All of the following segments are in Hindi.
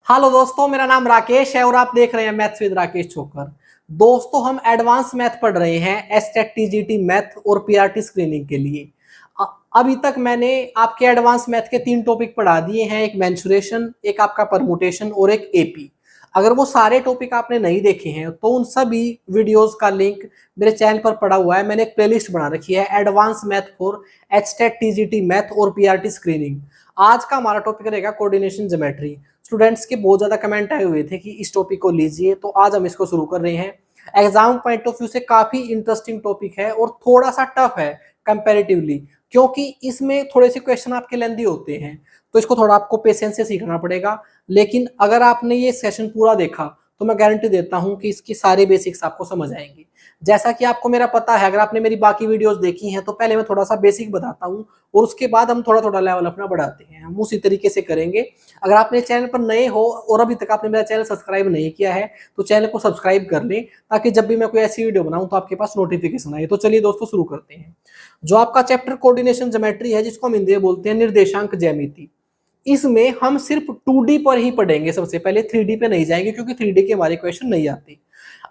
हेलो दोस्तों, मेरा नाम राकेश है और आप देख रहे हैं मैथ्स विद राकेश छोकर। दोस्तों, हम एडवांस मैथ पढ़ रहे हैं एसटेट टीजीटी मैथ और पीआरटी स्क्रीनिंग के लिए। अभी तक मैंने आपके एडवांस मैथ के 3 टॉपिक पढ़ा दिए हैं, एक मेंसुरेशन, एक आपका परमुटेशन और एक एपी। अगर वो सारे टॉपिक आपने नहीं देखे हैं तो उन सभी वीडियोस का लिंक मेरे चैनल पर पड़ा हुआ है। मैंने एक प्लेलिस्ट बना रखी है advance math for HTET TGT math और पीआरटी स्क्रीनिंग। आज का हमारा टॉपिक रहेगा कोऑर्डिनेशन ज्योमेट्री। स्टूडेंट्स के बहुत ज्यादा कमेंट आए हुए थे कि इस टॉपिक को लीजिए, तो आज हम इसको शुरू कर रहे हैं। एग्जाम पॉइंट ऑफ व्यू से काफी इंटरेस्टिंग टॉपिक है और थोड़ा सा टफ है कंपैरेटिवली, क्योंकि इसमें थोड़े से क्वेश्चन आपके लेंदी होते हैं, तो इसको थोड़ा आपको पेशेंस से सीखना पड़ेगा। लेकिन अगर आपने ये सेशन पूरा देखा तो मैं गारंटी देता हूं कि इसकी सारे बेसिक्स आपको समझ आएंगे। जैसा कि आपको मेरा पता है, अगर आपने मेरी बाकी वीडियोस देखी हैं तो पहले मैं थोड़ा सा बेसिक बताता हूं और उसके बाद हम थोड़ा थोड़ा लेवल अपना बढ़ाते हैं। हम उसी तरीके से करेंगे। अगर आपने चैनल पर नए हो और अभी तक आपने मेरा चैनल सब्सक्राइब नहीं किया है तो चैनल को सब्सक्राइब कर लें, ताकि जब भी मैं कोई ऐसी वीडियो बनाऊं तो आपके पास नोटिफिकेशन आए। तो चलिए दोस्तों, शुरू करते हैं। जो आपका चैप्टर कोऑर्डिनेशन ज्योमेट्री है, जिसको हम हिंदी में बोलते हैं निर्देशांक ज्यामिति, इसमें हम सिर्फ 2D पर ही पढ़ेंगे। सबसे पहले 3D पे नहीं जाएंगे, क्योंकि 3D के हमारे क्वेश्चन नहीं आते।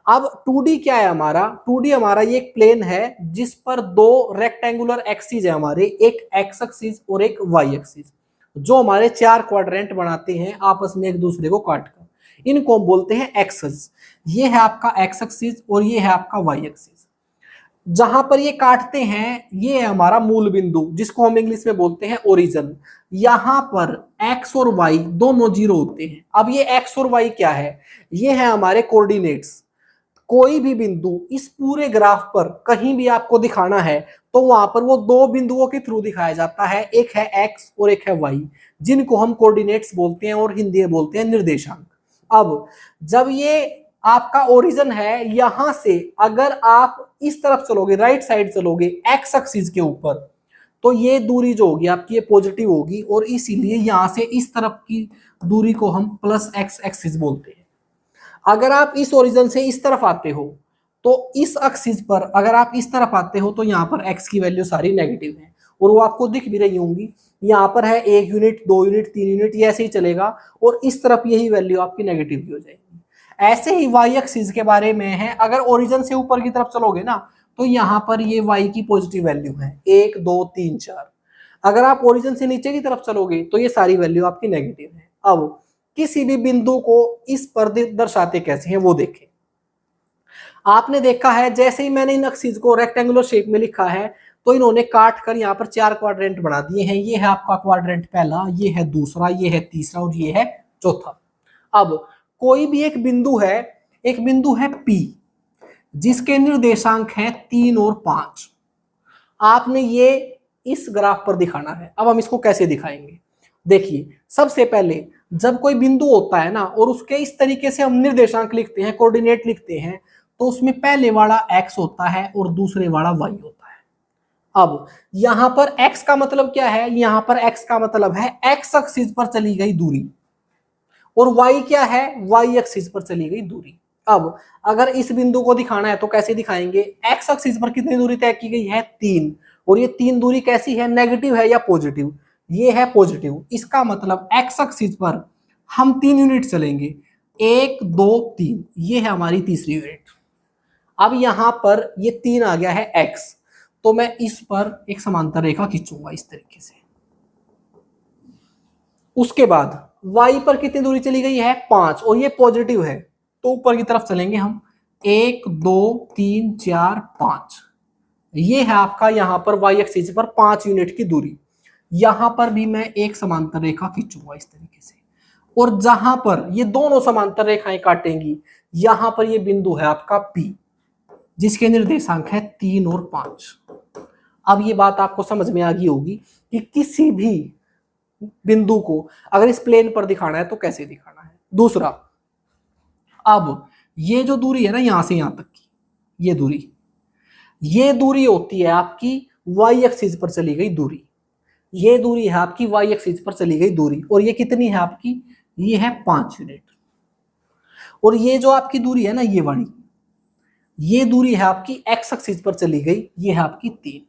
अब 2D क्या है हमारा? 2D हमारा ये एक प्लेन है जिस पर 2 रेक्टेंगुलर एक्सिस है हमारे, एक एक्स एक्सिस और एक वाई एक्सिस, जो हमारे 4 क्वाड्रेंट बनाते हैं आपस में एक दूसरे को काट कर। इनको हम बोलते हैं एक्सेस। ये है आपका एक्स एक्सिस और ये है आपका वाई एक्सिस। जहां पर ये काटते हैं ये है हमारा मूल बिंदु, जिसको हम इंग्लिश में बोलते हैं ओरिजिन। यहां पर एक्स और वाई दोनों जीरो होते हैं। अब ये एक्स और वाई क्या है? ये है हमारे कोऑर्डिनेट्स। कोई भी बिंदु इस पूरे ग्राफ पर कहीं भी आपको दिखाना है तो वहां पर वो 2 बिंदुओं के थ्रू दिखाया जाता है, एक है एक्स और एक है वाई, जिनको हम कोऑर्डिनेट्स बोलते हैं और हिंदी में बोलते हैं निर्देशांक। अब जब ये आपका ओरिजिन है, यहां से अगर आप इस तरफ चलोगे, राइट साइड चलोगे एक्स एक्सिस के ऊपर, तो ये दूरी जो होगी आपकी ये पॉजिटिव होगी, और इसीलिए यहां से इस तरफ की दूरी को हम प्लस एक्स एक्सिस बोलते हैं। अगर आप इस ओरिजिन से इस तरफ आते हो तो इस एक्सिस पर अगर आप इस तरफ आते हो तो यहाँ पर एक्स की वैल्यू सारी नेगेटिव है, और वो आपको दिख भी रही होंगी। यहाँ पर है 1 यूनिट, 2 यूनिट, 3 यूनिट, ये ऐसे ही चलेगा, और इस तरफ यही वैल्यू आपकी नेगेटिव भी हो जाएगी। ऐसे ही वाई एक्सिस के बारे में है, अगर ओरिजिन से ऊपर की तरफ चलोगे ना तो यहाँ पर ये वाई की पॉजिटिव वैल्यू है 1, 2, 3, 4। अगर आप ओरिजिन से नीचे की तरफ चलोगे तो ये सारी वैल्यू आपकी नेगेटिव है। अब किसी भी बिंदु को इस पर दर्शाते कैसे हैं वो देखें। आपने देखा है, जैसे ही मैंने इन एक्सिस को रेक्टेंगुलर शेप में लिखा है तो इन्होंने काट कर यहाँ पर 4 क्वाड्रेंट बना दिए हैं। ये है आपका क्वाड्रेंट पहला, ये है दूसरा, ये है तीसरा और ये है चौथा। अब कोई भी एक बिंदु है P, जिसके निर्देशांक हैं 3 और 5। आपने ये इस ग्राफ पर दिखाना है। अब हम इसको कैसे दिखाएंगे? देखिए, सबसे पहले जब कोई बिंदु होता है ना और उसके इस तरीके से हम निर्देशांक लिखते हैं, कोऑर्डिनेट लिखते हैं, तो उसमें पहले वाला x होता है और दूसरे वाला y होता है। अब यहां पर x का मतलब क्या है? यहां पर x का मतलब है x एक्सिस पर चली गई दूरी, और y क्या है? y एक्सिस पर चली गई दूरी। अब अगर इस बिंदु को दिखाना है तो कैसे दिखाएंगे? x एक्सिस पर कितनी दूरी तय की गई है? 3, और ये 3 दूरी कैसी है? नेगेटिव है या पॉजिटिव? ये है पॉजिटिव। इसका मतलब x एक्सिस पर हम 3 यूनिट चलेंगे, 1, 2, 3, ये है हमारी तीसरी यूनिट। अब यहां पर ये 3 आ गया है x, तो मैं इस पर एक समांतर रेखा खींचूंगा इस तरीके से। उसके बाद y पर कितनी दूरी चली गई है? 5, और ये पॉजिटिव है, तो ऊपर की तरफ चलेंगे हम, 1, 2, 3, 4, 5। ये है आपका यहां पर y एक्सिस पर 5 यूनिट की दूरी। यहां पर भी मैं एक समांतर रेखा खींचूंगा इस तरीके से, और जहां पर ये दोनों समांतर रेखाएं काटेंगी, यहां पर ये बिंदु है आपका P, जिसके निर्देशांक है 3 और 5। अब ये बात आपको समझ में आ गई होगी कि किसी भी बिंदु को अगर इस प्लेन पर दिखाना है तो कैसे दिखाना है। दूसरा, अब ये जो दूरी है ना यहां से यहां तक की, ये दूरी होती है आपकी y एक्सिस पर चली गई दूरी। ये दूरी है आपकी y एक्सिस पर चली गई दूरी, और ये कितनी है आपकी? ये है 5 यूनिट। और ये जो आपकी दूरी है ना, ये वाली, ये दूरी है आपकी x एक्सिस पर चली गई, ये है आपकी 3।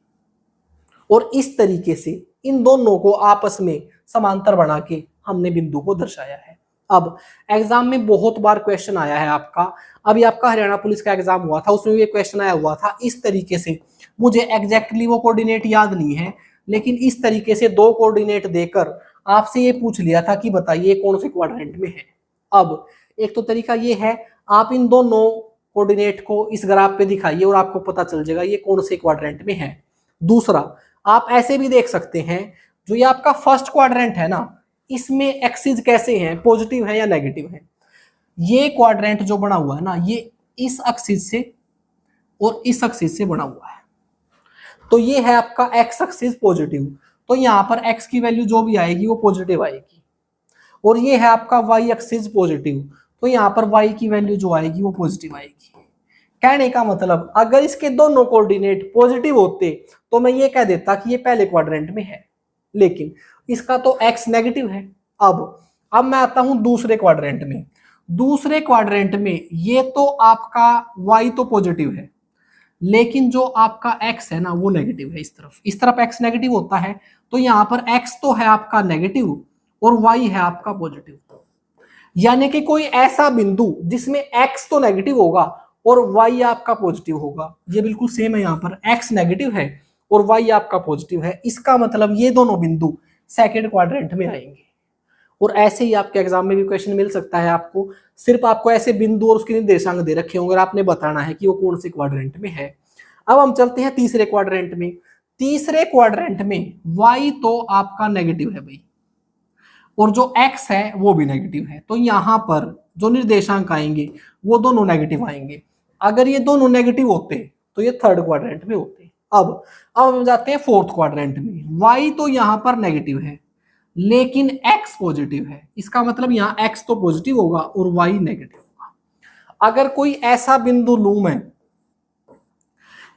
और इस तरीके से इन दोनों को आपस में समांतर बना के हमने बिंदु को दर्शाया है। अब एग्जाम में बहुत बार क्वेश्चन आया है आपका, अभी आपका हरियाणा पुलिस का एग्जाम हुआ था, उसमें भी एक क्वेश्चन आया हुआ था इस तरीके से। मुझे एग्जैक्टली वो कोऑर्डिनेट याद नहीं है, लेकिन इस तरीके से दो कोऑर्डिनेट देकर आपसे ये पूछ लिया था कि बताइए कौन से क्वाड्रेंट में है। अब एक तो तरीका ये है, आप इन दोनों कोऑर्डिनेट को इस ग्राफ पे दिखाइए और आपको पता चल जाएगा ये कौन से क्वाड्रेंट में है। दूसरा, आप ऐसे भी देख सकते हैं, जो ये आपका फर्स्ट क्वाड्रेंट है ना, इसमें एक्सिस कैसे हैं, पॉजिटिव है या नेगेटिव है। ये क्वाड्रेंट जो बना हुआ है ना, ये इस एक्सिस से और इस एक्सिस से बना हुआ है। तो ये है आपका एक्स एक्सिस पॉजिटिव, तो यहां पर एक्स की वैल्यू जो भी आएगी वो पॉजिटिव आएगी। और ये है आपका वाई एक्सिस पॉजिटिव, तो यहां पर वाई की वैल्यू जो आएगी वो पॉजिटिव आएगी। कहने का मतलब, अगर इसके दोनों कोऑर्डिनेट पॉजिटिव होते तो मैं ये कह देता कि ये पहले क्वाड्रेंट में है, लेकिन इसका तो एक्स नेगेटिव है। अब मैं आता हूं दूसरे क्वाड्रेंट में। दूसरे क्वाड्रेंट में ये तो आपका वाई तो पॉजिटिव है, लेकिन जो आपका एक्स है ना वो नेगेटिव है। इस तरफ एक्स नेगेटिव होता है, तो यहां पर एक्स तो है आपका नेगेटिव और वाई है आपका पॉजिटिव। यानी कि कोई ऐसा बिंदु जिसमें एक्स तो नेगेटिव होगा और वाई आपका पॉजिटिव होगा। ये बिल्कुल सेम है, यहां पर एक्स नेगेटिव है और वाई आपका पॉजिटिव है। इसका मतलब ये दोनों बिंदु सेकंड क्वाड्रेंट में आएंगे। और ऐसे ही आपके एग्जाम में भी क्वेश्चन मिल सकता है आपको, सिर्फ आपको ऐसे बिंदु और उसके निर्देशांक दे रखे होंगे और आपने बताना है कि वो कौन से क्वाड्रेंट में है। अब हम चलते हैं तीसरे क्वाड्रेंट में। तीसरे क्वाड्रेंट में वाई तो आपका नेगेटिव है भाई, और जो एक्स है वो भी नेगेटिव है, तो यहां पर जो निर्देशांक आएंगे वो दोनों नेगेटिव आएंगे। अगर ये दोनों नेगेटिव होते तो ये थर्ड क्वाड्रेंट में होते। अब हम जाते हैं फोर्थ क्वाड्रेंट में। वाई तो यहां पर नेगेटिव है, लेकिन एक्स पॉजिटिव है। इसका मतलब यहां एक्स तो पॉजिटिव होगा और वाई नेगेटिव होगा। अगर कोई ऐसा बिंदु लूं मैं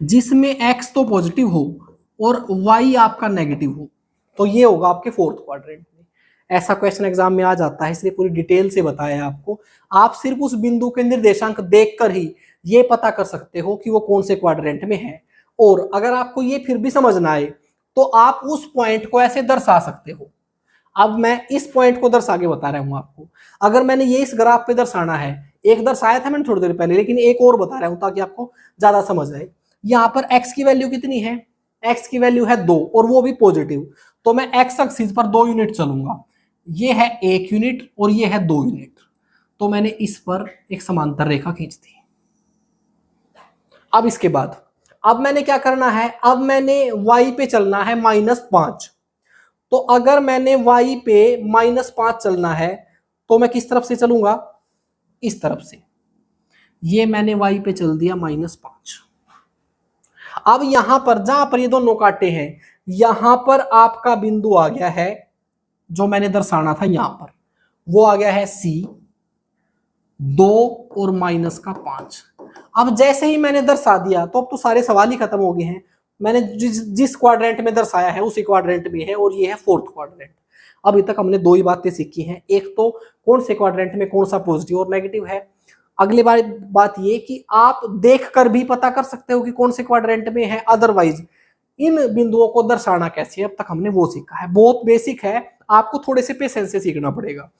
जिसमें एक्स तो पॉजिटिव हो और वाई आपका नेगेटिव हो, तो ये होगा आपके फोर्थ क्वाड्रेंट में। ऐसा क्वेश्चन एग्जाम में आ जाता है, इसलिए पूरी डिटेल से बताया आपको। आप सिर्फ उस बिंदु के निर्देशांक देखकर ही ये पता कर सकते हो कि वो कौन से क्वाड्रेंट में है। और अगर आपको ये फिर भी समझ ना आए तो आप उस पॉइंट को ऐसे दर्शा सकते हो। अब मैं इस पॉइंट को दर्शा के बता रहा हूं आपको। अगर मैंने ये इस ग्राफ पे दर्शाना है, एक दर्शाया था मैंने थोड़ी देर पहले, लेकिन एक और बता रहा हूं ताकि आपको ज्यादा समझ आए। यहां पर x की वैल्यू कितनी है, x की वैल्यू है 2 और वो भी पॉजिटिव, तो मैं x एक्सिस पर 2 यूनिट चलूंगा। ये है 1 यूनिट और ये है 2 यूनिट, तो मैंने इस पर एक समांतर रेखा खींच दी। अब इसके बाद अब मैंने क्या करना है, अब मैंने y पे चलना है -5। तो अगर मैंने y पे -5 चलना है तो मैं किस तरफ से चलूंगा, इस तरफ से। ये मैंने y पे चल दिया -5। अब यहां पर जहां पर ये दोनों कांटे हैं, यहां पर आपका बिंदु आ गया है जो मैंने दर्शाना था, यहां पर वो आ गया है C, 2 और -5। अब जैसे ही मैंने दर्शा दिया तो अब तो सारे सवाल ही खत्म हो गए हैं। मैंने जिस क्वाड्रेंट में दर्शाया है उसी क्वाड्रेंट में है, और ये है फोर्थ क्वाड्रेंट। अभी तक हमने 2 ही बातें सीखी हैं, एक तो कौन से क्वाड्रेंट में कौन सा पॉजिटिव और नेगेटिव है। अगली बात ये कि आप देखकर भी पता कर सकते हो कि कौन से क्वाड्रेंट में है, अदरवाइज इन बिंदुओं को दर्शाना कैसे है अब तक हमने वो सीखा है। बहुत बेसिक है, आपको थोड़े से पेशेंस से सीखना पड़ेगा।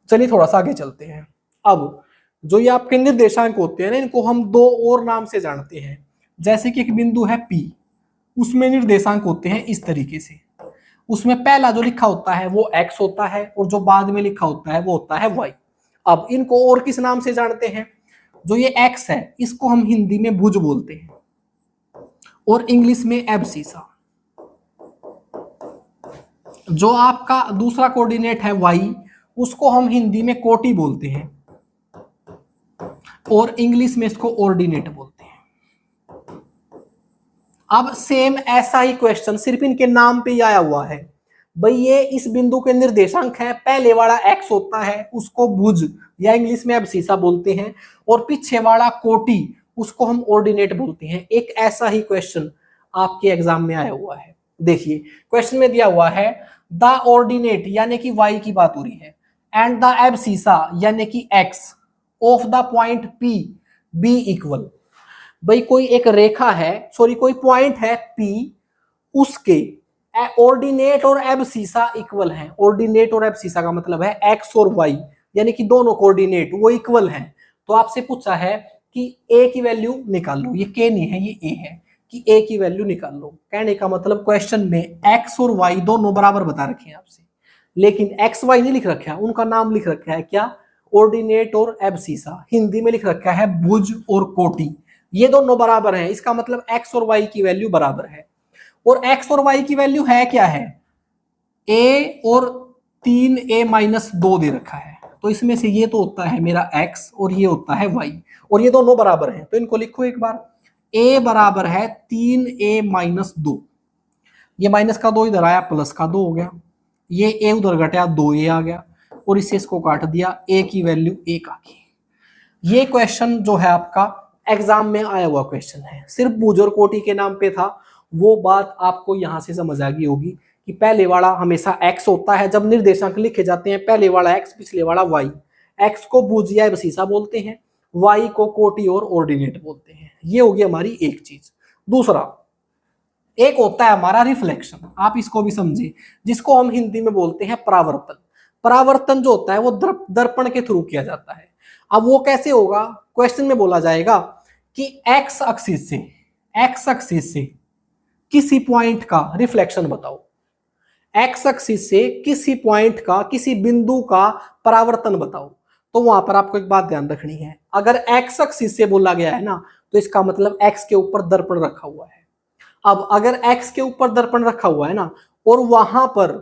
चलिए थोड़ा सा आगे चलते हैं। अब जो ये आपके निर्देशांक होते हैं ना, इनको हम 2 और नाम से जानते हैं। जैसे कि एक बिंदु है P, उसमें निर्देशांक होते हैं इस तरीके से। उसमें पहला जो लिखा होता है वो x होता है और जो बाद में लिखा होता है वो होता है y। अब इनको और किस नाम से जानते हैं, जो ये x है इसको हम हिंदी में भुज बोलते हैं और इंग्लिश में एब्सिसा। जो आपका दूसरा कोऑर्डिनेट है y, उसको हम हिंदी में कोटि बोलते हैं और इंग्लिश में इसको ऑर्डिनेट बोलते हैं। अब सेम ऐसा ही क्वेश्चन सिर्फ इनके नाम पे ही आया हुआ है। भाई ये इस बिंदु के निर्देशांक है, पहले वाला x होता है उसको भुज या इंग्लिश में एब्सिसा बोलते हैं, और पीछे वाला कोटि उसको हम ऑर्डिनेट बोलते हैं। एक ऐसा ही क्वेश्चन आपके एग्जाम में आया हुआ है। देखिए क्वेश्चन में दिया हुआ है द ऑर्डिनेट यानी कि y की बात हो रही है, एंड द एब्सिसा यानी कि x of the point P be equal. भाई कोई एक रेखा है, सॉरी कोई पॉइंट है P, उसके ऑर्डिनेट और एब्सिसा इक्वल हैं। ऑर्डिनेट और एब्सिसा का मतलब है एक्स और वाई, यानी कि दोनों कोऑर्डिनेट वो इक्वल हैं। तो आपसे पूछा है कि ए की वैल्यू निकाल लो, ये के नहीं है ये ए है, कि ए की वैल्यू निकाल लो। कहने का मतलब क्वेश्चन में एक्स और वाई दोनों बराबर बता रखे हैं आपसे, लेकिन एक्स वाई नहीं लिख रखा है, उनका नाम लिख रखा है क्या, ऑर्डिनेट और एब्सिसा। हिंदी में लिख रखा है भुज और कोटि, ये दोनों बराबर हैं। इसका मतलब एक्स और वाई की वैल्यू बराबर है। और एक्स और वाई की वैल्यू है क्या है, ए और 3a-2 दे रखा है। तो इसमें से ये तो होता है मेरा x और ये होता है y, और ये दोनों बराबर हैं। तो इनको लिखो एक बार, a बराबर है 3a-2, ये माइनस का 2 इधर आया, प्लस का 2 हो गया, ये a उधर घटा 2a आ गया, और इससे इसको काट दिया, a की वैल्यू 1 आ गई। ये क्वेश्चन जो है आपका एग्जाम में आया हुआ क्वेश्चन है, सिर्फ भुज और कोटि के नाम पे था। वो बात आपको यहां से समझ आ गई होगी कि पहले वाला हमेशा x होता है, जब निर्देशांक लिखे जाते हैं पहले वाला x पिछले वाला y। x को भुज या एब्सिसा बोलते हैं, y को कोटि और ऑर्डिनेट बोलते हैं। ये होगी हमारी एक चीज। दूसरा एक होता है हमारा रिफ्लेक्शन, आप इसको भी समझे, जिसको हम हिंदी में बोलते हैं परावर्तन। परावर्तन जो होता है वो दर्पण के थ्रू किया जाता है। अब वो कैसे होगा, क्वेश्चन में बोला जाएगा कि एक्स एक्सिस से किसी पॉइंट का रिफ्लेक्शन बताओ, एक्स एक्सिस से किसी पॉइंट का, किसी बिंदु का परावर्तन बताओ। तो वहां पर आपको एक बात ध्यान रखनी है, अगर एक्स एक्सिस से बोला गया है ना, तो इसका मतलब एक्स के ऊपर दर्पण रखा हुआ है। अब अगर एक्स के ऊपर दर्पण रखा हुआ है ना, और वहां पर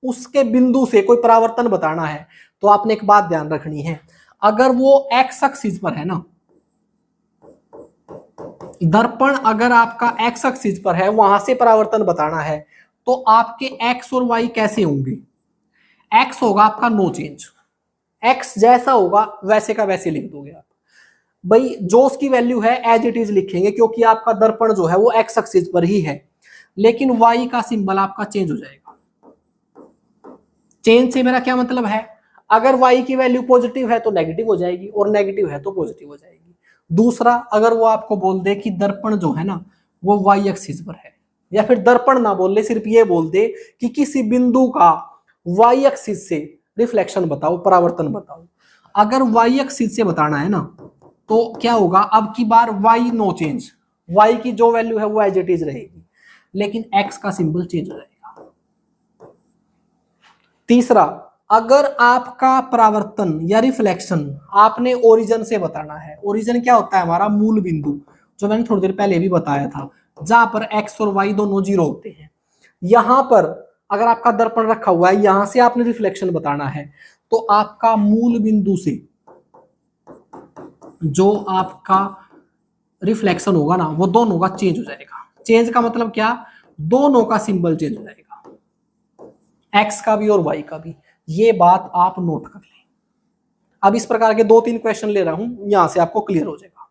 उसके बिंदु से कोई परावर्तन बताना है, तो आपने एक बात ध्यान रखनी है, अगर वो एक्स एक्सिस पर है ना, दर्पण अगर आपका एक्स एक्सिस पर है, वहां से परावर्तन बताना है, तो आपके एक्स और वाई कैसे होंगे। एक्स होगा आपका नो चेंज, एक्स जैसा होगा वैसे का वैसे लिख दोगे आप भाई, जो उसकी वैल्यू है एज इट इज लिखेंगे, क्योंकि आपका दर्पण जो है वो एक्स एक्सिस पर ही है। लेकिन वाई का सिंबल आपका चेंज हो जाएगा। चेंज से मेरा क्या मतलब है, अगर वाई की वैल्यू पॉजिटिव है तो नेगेटिव हो जाएगी, और नेगेटिव है तो पॉजिटिव हो जाएगी। दूसरा, अगर वो आपको बोल दे कि दर्पण जो है ना वो वाई एक्सिस पर है, या फिर दर्पण ना बोल ले, सिर्फ ये बोल दे कि किसी बिंदु का वाई एक्सिस से रिफ्लेक्शन बताओ, परावर्तन बताओ। अगर वाई एक्सिस से बताना है ना, तो क्या होगा, अब की बार वाई नो चेंज, वाई की जो वैल्यू है वो एज इट इज रहेगी, लेकिन एक्स का सिंबल चेंज हो जाएगा। तीसरा, अगर आपका परावर्तन या रिफ्लेक्शन आपने ओरिजिन से बताना है, ओरिजिन क्या होता है हमारा मूल बिंदु, जो मैंने थोड़ी देर पहले भी बताया था, जहां पर एक्स और वाई दोनों जीरो होते हैं। यहां पर अगर आपका दर्पण रखा हुआ है, यहां से आपने रिफ्लेक्शन बताना है, तो आपका मूल बिंदु से जो आपका रिफ्लेक्शन होगा ना, वो दोनों का चेंज हो जाएगा। चेंज का मतलब क्या, दोनों का सिंबल चेंज हो जाएगा, एक्स का भी और वाई का भी। ये बात आप नोट कर लें। अब इस प्रकार के 2-3 क्वेश्चन ले रहा हूं, यहां से आपको क्लियर हो जाएगा।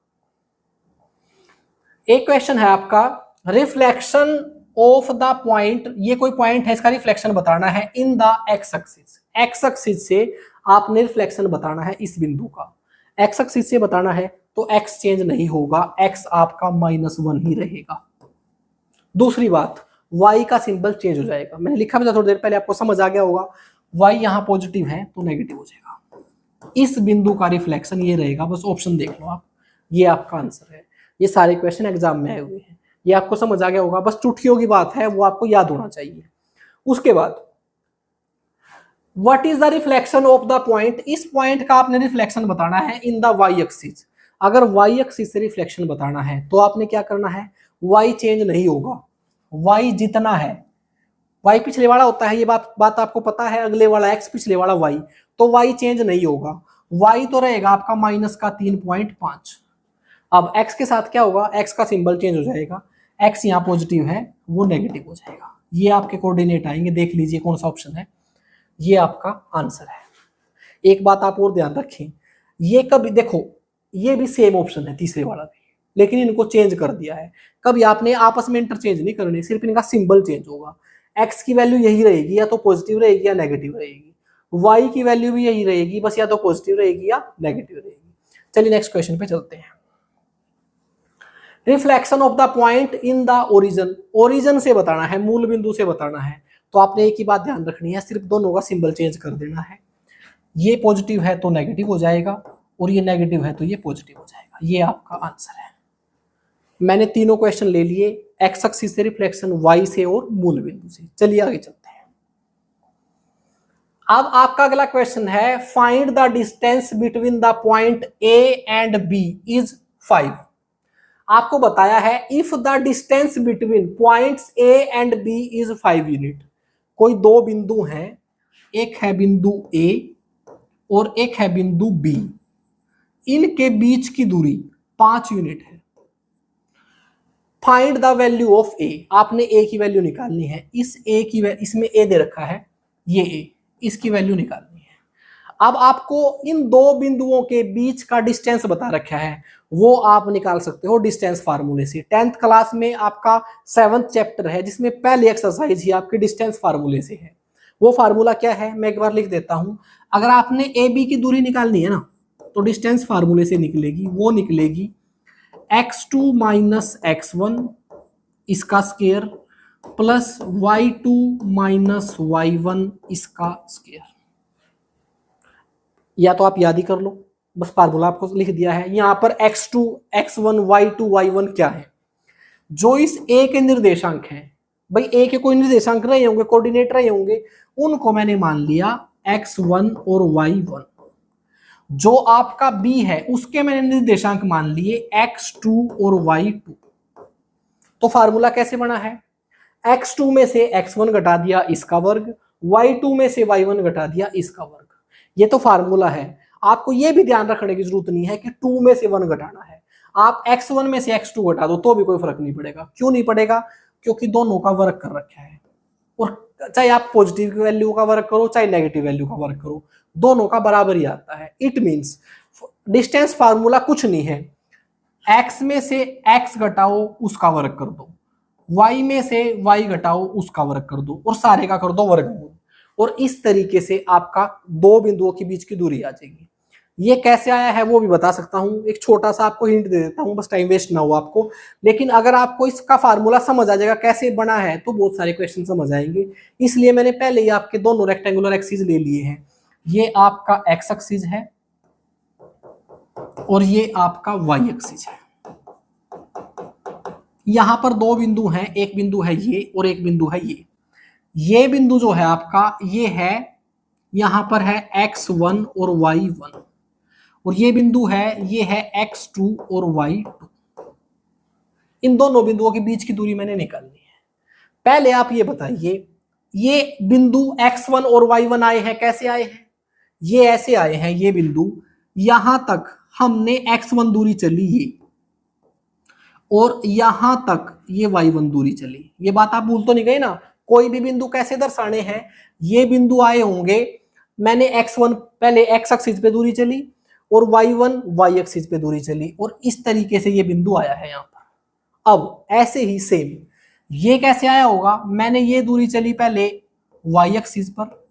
एक क्वेश्चन है आपका, रिफ्लेक्शन ऑफ द पॉइंट, ये कोई पॉइंट है, इसका रिफ्लेक्शन बताना है in the x axis. X axis से आपने रिफ्लेक्शन बताना है इस बिंदु का, एक्स एक्सिस से बताना है, तो एक्स चेंज नहीं होगा, एक्स आपका -1 ही रहेगा। दूसरी बात, y का सिंबल चेंज हो जाएगा, मैंने लिखा भी था थोड़ी देर पहले, आपको समझ आ गया होगा। y यहां पॉजिटिव है तो नेगेटिव हो जाएगा। इस बिंदु का रिफ्लेक्शन ये रहेगा, बस ऑप्शन देख लो आप, ये आपका आंसर है। ये सारे क्वेश्चन एग्जाम में आए हुए हैं, ये आपको समझ आ गया होगा, बस चुटकियों की बात है, वो आपको याद होना चाहिए। उसके बाद, what is the reflection of the point, इस पॉइंट का आपने रिफ्लेक्शन बताना है इन द y एक्सिस। अगर y एक्सिस से रिफ्लेक्शन बताना है, तो आपने क्या करना है, y चेंज नहीं होगा, y जितना है, y पिछले वाला होता है, ये बात आपको पता है, अगले वाला x पिछले वाला y, तो y चेंज नहीं होगा, y तो रहेगा आपका -3.5। अब x के साथ क्या होगा, x का सिंबल चेंज हो जाएगा, x यहाँ पॉजिटिव है वो नेगेटिव हो जाएगा। ये आपके कोऑर्डिनेट आएंगे, देख लीजिए कौन सा ऑप्शन है, ये आपका आंसर है। एक बात आप और ध्यान रखें, ये कभी देखो, ये भी सेम ऑप्शन है, तीसरे वाला भी, लेकिन इनको चेंज कर दिया है। कभी आपने आपस में इंटरचेंज नहीं करनी, सिर्फ इनका सिंबल चेंज होगा। एक्स की वैल्यू यही रहेगी, या तो पॉजिटिव रहेगी या नेगेटिव रहेगी, वाई की वैल्यू भी यही रहेगी, बस या तो पॉजिटिव रहेगी या नेगेटिव रहेगी। चलिए नेक्स्ट क्वेश्चन पे चलते हैं। Reflection of the point in the origin, origin से बताना है, मूल बिंदु से बताना है। तो आपने एक ही बात ध्यान रखनी है, सिर्फ दोनों का सिंबल चेंज कर देना है। ये पॉजिटिव है तो नेगेटिव हो जाएगा, और ये नेगेटिव है तो ये पॉजिटिव हो जाएगा। ये आपका आंसर है। मैंने तीनों क्वेश्चन ले लिए, एक्स एक्सिस से रिफ्लेक्शन, वाई से और मूल बिंदु से। चलिए आगे चलते हैं। अब आपका अगला क्वेश्चन है, find the distance between the point A and B is 5। आपको बताया है if the distance between points A and B is 5 unit. कोई दो बिंदु हैं, एक है बिंदु ए और एक है बिंदु बी, इनके बीच की दूरी 5 यूनिट है। फाइंड द वैल्यू ऑफ ए, आपने ए की वैल्यू निकालनी है। इस ए की इसमें ए दे रखा है, ये ए, इसकी वैल्यू निकालनी है। अब आपको इन दो बिंदुओं के बीच का डिस्टेंस बता रखा है, वो आप निकाल सकते हो डिस्टेंस फार्मूले से। 10th क्लास में आपका 7th चैप्टर है, जिसमें पहली एक्सरसाइज ही आपके डिस्टेंस फार्मूले से है। वो फार्मूला क्या है, मैं एक बार लिख देता हूं। अगर आपने ए बी की दूरी निकालनी है ना, तो डिस्टेंस फार्मूले से निकलेगी, वो निकलेगी x2 माइनस x1 इसका square plus y2 minus y1 इसका स्क्वायर। या तो आप याद ही कर लो, बस फार्मूला आपको लिख दिया है। यहां पर x2 x1 y2 y1 क्या है, जो इस a के निर्देशांक हैं। भाई a के कोई निर्देशांक रहे होंगे, कोऑर्डिनेट रहे होंगे, उनको मैंने मान लिया x1 और y1। जो आपका b है उसके मैंने निर्देशांक मान लिए x2 और y2। तो फार्मूला कैसे बना है, x2 में से x1 घटा दिया इसका वर्ग, y2 में से y1 घटा दिया इसका वर्ग। ये तो फार्मूला है। आपको ये भी ध्यान रखने की जरूरत नहीं है कि 2 में से 1 घटाना है। आप x1 में से x2 घटा दो तो भी कोई फर्क नहीं पड़ेगा। क्यों नहीं पड़ेगा, क्योंकि दोनों का वर्ग कर रखा है। और चाहे आप पॉजिटिव वैल्यू का वर्ग करो चाहे नेगेटिव वैल्यू का वर्ग करो, दोनों का बराबर ही आता है। इट मींस डिस्टेंस फार्मूला कुछ नहीं है, x में से x घटाओ उसका वर्ग कर दो, y में से y घटाओ उसका वर्ग कर दो, और सारे का कर दो वर्गमूल। और इस तरीके से आपका दो बिंदुओं के बीच की दूरी आ जाएगी। ये कैसे आया है वो भी बता सकता हूं, एक छोटा सा आपको हिंट दे देता हूं, बस टाइम वेस्ट ना हो आपको। लेकिन अगर आपको इसका फार्मूला समझ आ जाएगा कैसे बना है, तो बहुत सारे क्वेश्चन समझ आएंगे। इसलिए मैंने पहले ही आपके दोनों रेक्टेंगुलर एक्सिस ले लिए हैं। ये आपका एक्स एक्सिस है और ये आपका वाई एक्सिस है। यहां पर दो बिंदु हैं, एक बिंदु है ये और एक बिंदु है ये। ये बिंदु जो है आपका, ये है, यहां पर है x1 और y1, और ये बिंदु है, ये है x2 और y2। इन दोनों बिंदुओं के बीच की दूरी मैंने निकालनी है। पहले आप ये बताइए, ये बिंदु x1 और y1 आए हैं, कैसे आए हैं, ये ऐसे आए हैं। ये बिंदु यहां तक हमने x1 दूरी चली ये, और यहां तक ये y1 दूरी चली। ये बात आप भूल तो नहीं गए ना। कोई भी बिंदु कैसे दर्शाने हैं, ये बिंदु आए होंगे, मैंने x1 पहले x एक्सिस पे दूरी चली और y1 y एक्सिस पे दूरी चली, और इस तरीके से ये बिंदु आया है यहां पर। अब ऐसे ही सेम ये कैसे आया होगा, मैंने ये दूरी चली पहले y एक्सिस पर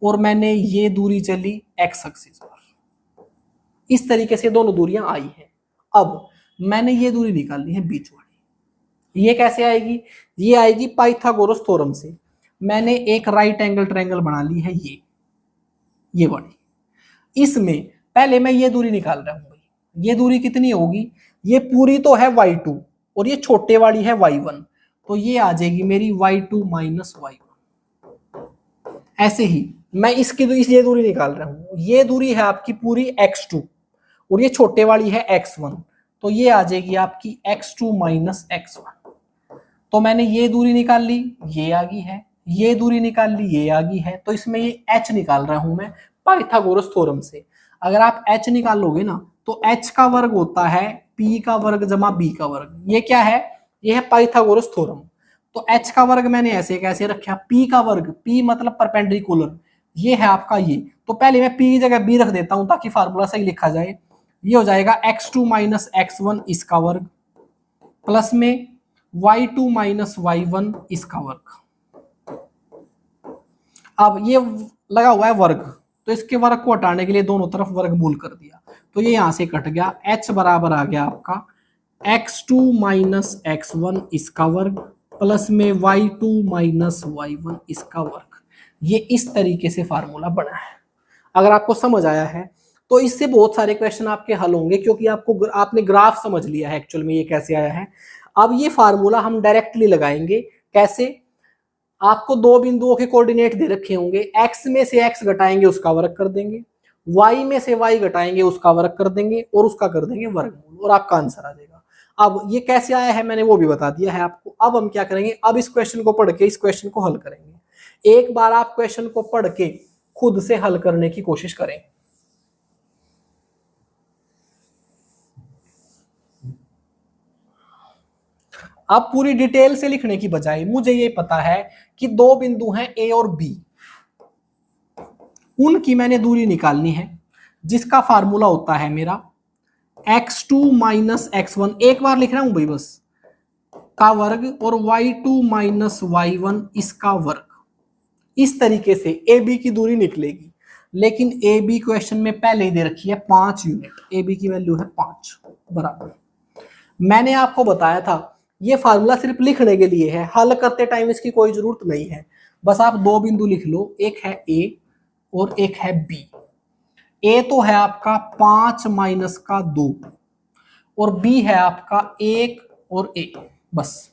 और मैंने ये दूरी चली x एक्सिस पर। इस तरीके से दोनों दूरियां आई हैं। अब मैंने ये दूरी निकालनी है बीच वाली। ये कैसे आएगी, ये आएगी पाइथागोरस थ्योरम से। मैंने एक राइट एंगल ट्रायंगल बना ली है ये वाली। इसमें पहले मैं ये दूरी निकाल रहा हूं। भाई ये दूरी कितनी होगी, ये पूरी तो है y2 और ये छोटे वाली है y1, तो ये आ जाएगी मेरी y2 माइनस y1। ऐसे ही मैं ये दूरी निकाल रहा हूं। ये दूरी है आपकी पूरी x2 और ये छोटे वाली है x1, तो ये आ जाएगी आपकी x2 माइनस x1। तो मैंने ये दूरी निकाल ली, ये आ गई है, ये दूरी निकाल ली, ये आ गई है। तो इसमें ये h निकाल रहा हूं मैं पाइथागोरस थ्योरम से। अगर आप h निकाल लोगे ना, तो h का वर्ग होता है p का वर्ग जमा b का वर्ग। ये क्या है, ये है पाइथागोरस थ्योरम। तो h का वर्ग मैंने ऐसे कैसे रखा, p का वर्ग, p मतलब परपेंडिकुलर, ये है आपका ये। तो पहले मैं p की जगह b रख देता हूं ताकि फार्मूला सही लिखा जाए। ये हो जाएगा x2 माइनस x1 इसका वर्ग प्लस में y2 माइनस y1 इसका वर्ग। अब ये लगा हुआ है वर्ग, तो इसके वर्ग को हटाने के लिए दोनों तरफ वर्गमूल कर दिया, तो ये यहां से कट गया। h बराबर आ गया आपका x2 माइनस x1 इसका वर्ग प्लस में y2 माइनस y1 इसका वर्ग। ये इस तरीके से फार्मूला बना है। अगर आपको समझ आया है तो इससे बहुत सारे क्वेश्चन आपके हल होंगे, क्योंकि आपने ग्राफ समझ लिया है एक्चुअल में ये कैसे आया है। अब ये फार्मूला हम डायरेक्टली लगाएंगे। कैसे? आपको दो बिंदुओं के कोऑर्डिनेट दे रखे होंगे, x में से x घटाएंगे उसका वर्ग कर देंगे, y में से y घटाएंगे उसका वर्ग कर देंगे और उसका कर देंगे वर्गमूल, और आपका आंसर आ जाएगा। अब ये कैसे आया है मैंने वो भी बता दिया है आपको। अब हम क्या करेंगे, अब इस क्वेश्चन को पढ़ के इस क्वेश्चन को हल करेंगे। एक बार आप क्वेश्चन को पढ़ के खुद से हल करने की कोशिश करें। अब पूरी डिटेल से लिखने की बजाय मुझे ये पता है कि दो बिंदु हैं ए और बी, उनकी मैंने दूरी निकालनी है, जिसका फार्मूला होता है मेरा x2 माइनस x1, एक बार लिख रहा हूं भाई बस, का वर्ग और y2 माइनस y1 इसका वर्ग। इस तरीके से ए बी की दूरी निकलेगी। लेकिन ए बी क्वेश्चन में पहले ही दे रखी है 5 यूनिट, ए बी की वैल्यू है 5 बराबर। मैंने आपको बताया था ये फार्मूला सिर्फ लिखने के लिए है, हल करते टाइम इसकी कोई जरूरत नहीं है। बस आप दो बिंदु लिख लो, एक है ए और एक है बी। ए तो है आपका 5 माइनस का 2 और बी है आपका 1 और 1। बस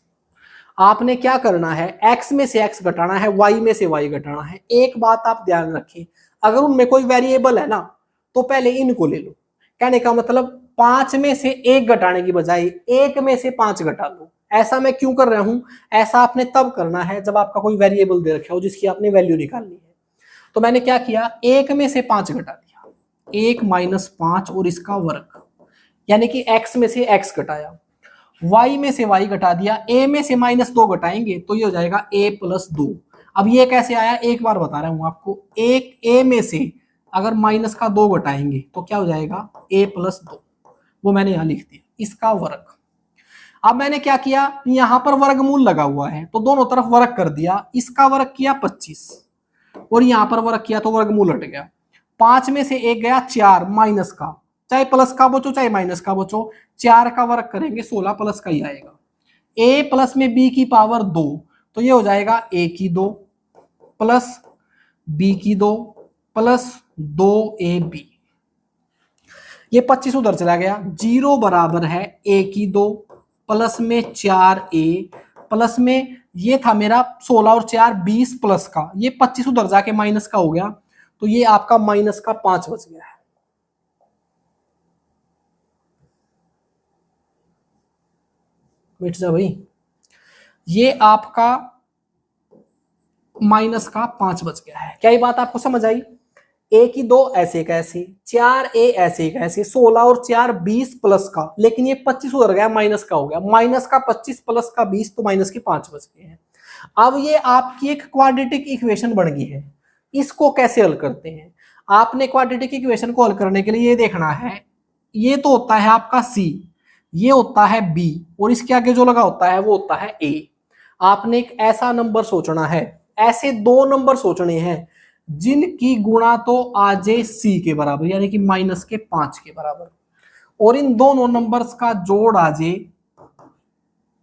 आपने क्या करना है, x में से x घटाना है, y में से y घटाना है। एक बात आप ध्यान रखें, अगर उनमें कोई वेरिएबल है ना तो पहले इनको ले लो। कहने का मतलब 5 में से 1 घटाने की बजाय 1 में से 5 घटा लो। ऐसा मैं क्यों कर रहा हूं, ऐसा आपने तब करना है जब आपका कोई वेरिएबल दे रखा हो जिसकी आपने वैल्यू निकालनी है। तो मैंने क्या किया, 1 में से 5 घटा दिया, 1 माइनस 5 और इसका वर्ग, यानी कि x में से x घटाया, y में से y घटा दिया, a में से माइनस 2 घटाएंगे तो ये हो जाएगा a प्लस 2। अब ये कैसे आया एक बार बता रहा हूं आपको, एक a में से अगर माइनस का 2 घटाएंगे तो क्या हो जाएगा a प्लस 2, वो मैंने यहां लिख दिया, इसका वर्ग। अब मैंने क्या किया, यहां पर वर्गमूल लगा हुआ है तो दोनों तरफ वर्ग कर दिया, इसका वर्ग किया 25 और यहां पर वर्ग किया तो वर्गमूल हट गया। 5 में से 1 गया 4 माइनस का, चाहे प्लस का बचो चाहे माइनस का बचो, 4 का वर्ग करेंगे 16 प्लस का ही आएगा। a प्लस में b की पावर 2 तो ये हो जाएगा a की 2 प्लस b की 2 प्लस 2ab। ये 25 उधर चला गया, 0 बराबर है a की 2 प्लस में 4a प्लस में ये था मेरा 16 और 4 20 प्लस का, ये 25 उधर जाके माइनस का हो गया तो ये आपका माइनस का 5 बच गया है। मिट जा भाई, ये आपका माइनस का 5 बच गया है। क्या ये बात आपको समझ आई? ए की 2 ऐसे कैसे, 4a ऐसे कैसे, 16 और 4 20 प्लस का, लेकिन ये 25 उधर गया माइनस का हो गया, माइनस का 25 प्लस का 20 तो माइनस के 5 बच गए हैं। अब ये आपकी एक क्वाड्रेटिक इक्वेशन बन गई है, इसको कैसे हल करते हैं? आपने क्वाड्रेटिक इक्वेशन को हल करने के लिए ये देखना है, ये तो होता है आपका c, ये होता है b और इसके आगे जो लगा होता है वो होता है a। आपने एक ऐसा नंबर सोचना है, ऐसे दो नंबर सोचने हैं जिनकी गुणा तो आ जाए c के बराबर, यानी कि माइनस के 5 के बराबर, और इन दोनों नंबर्स का जोड़ आ जाए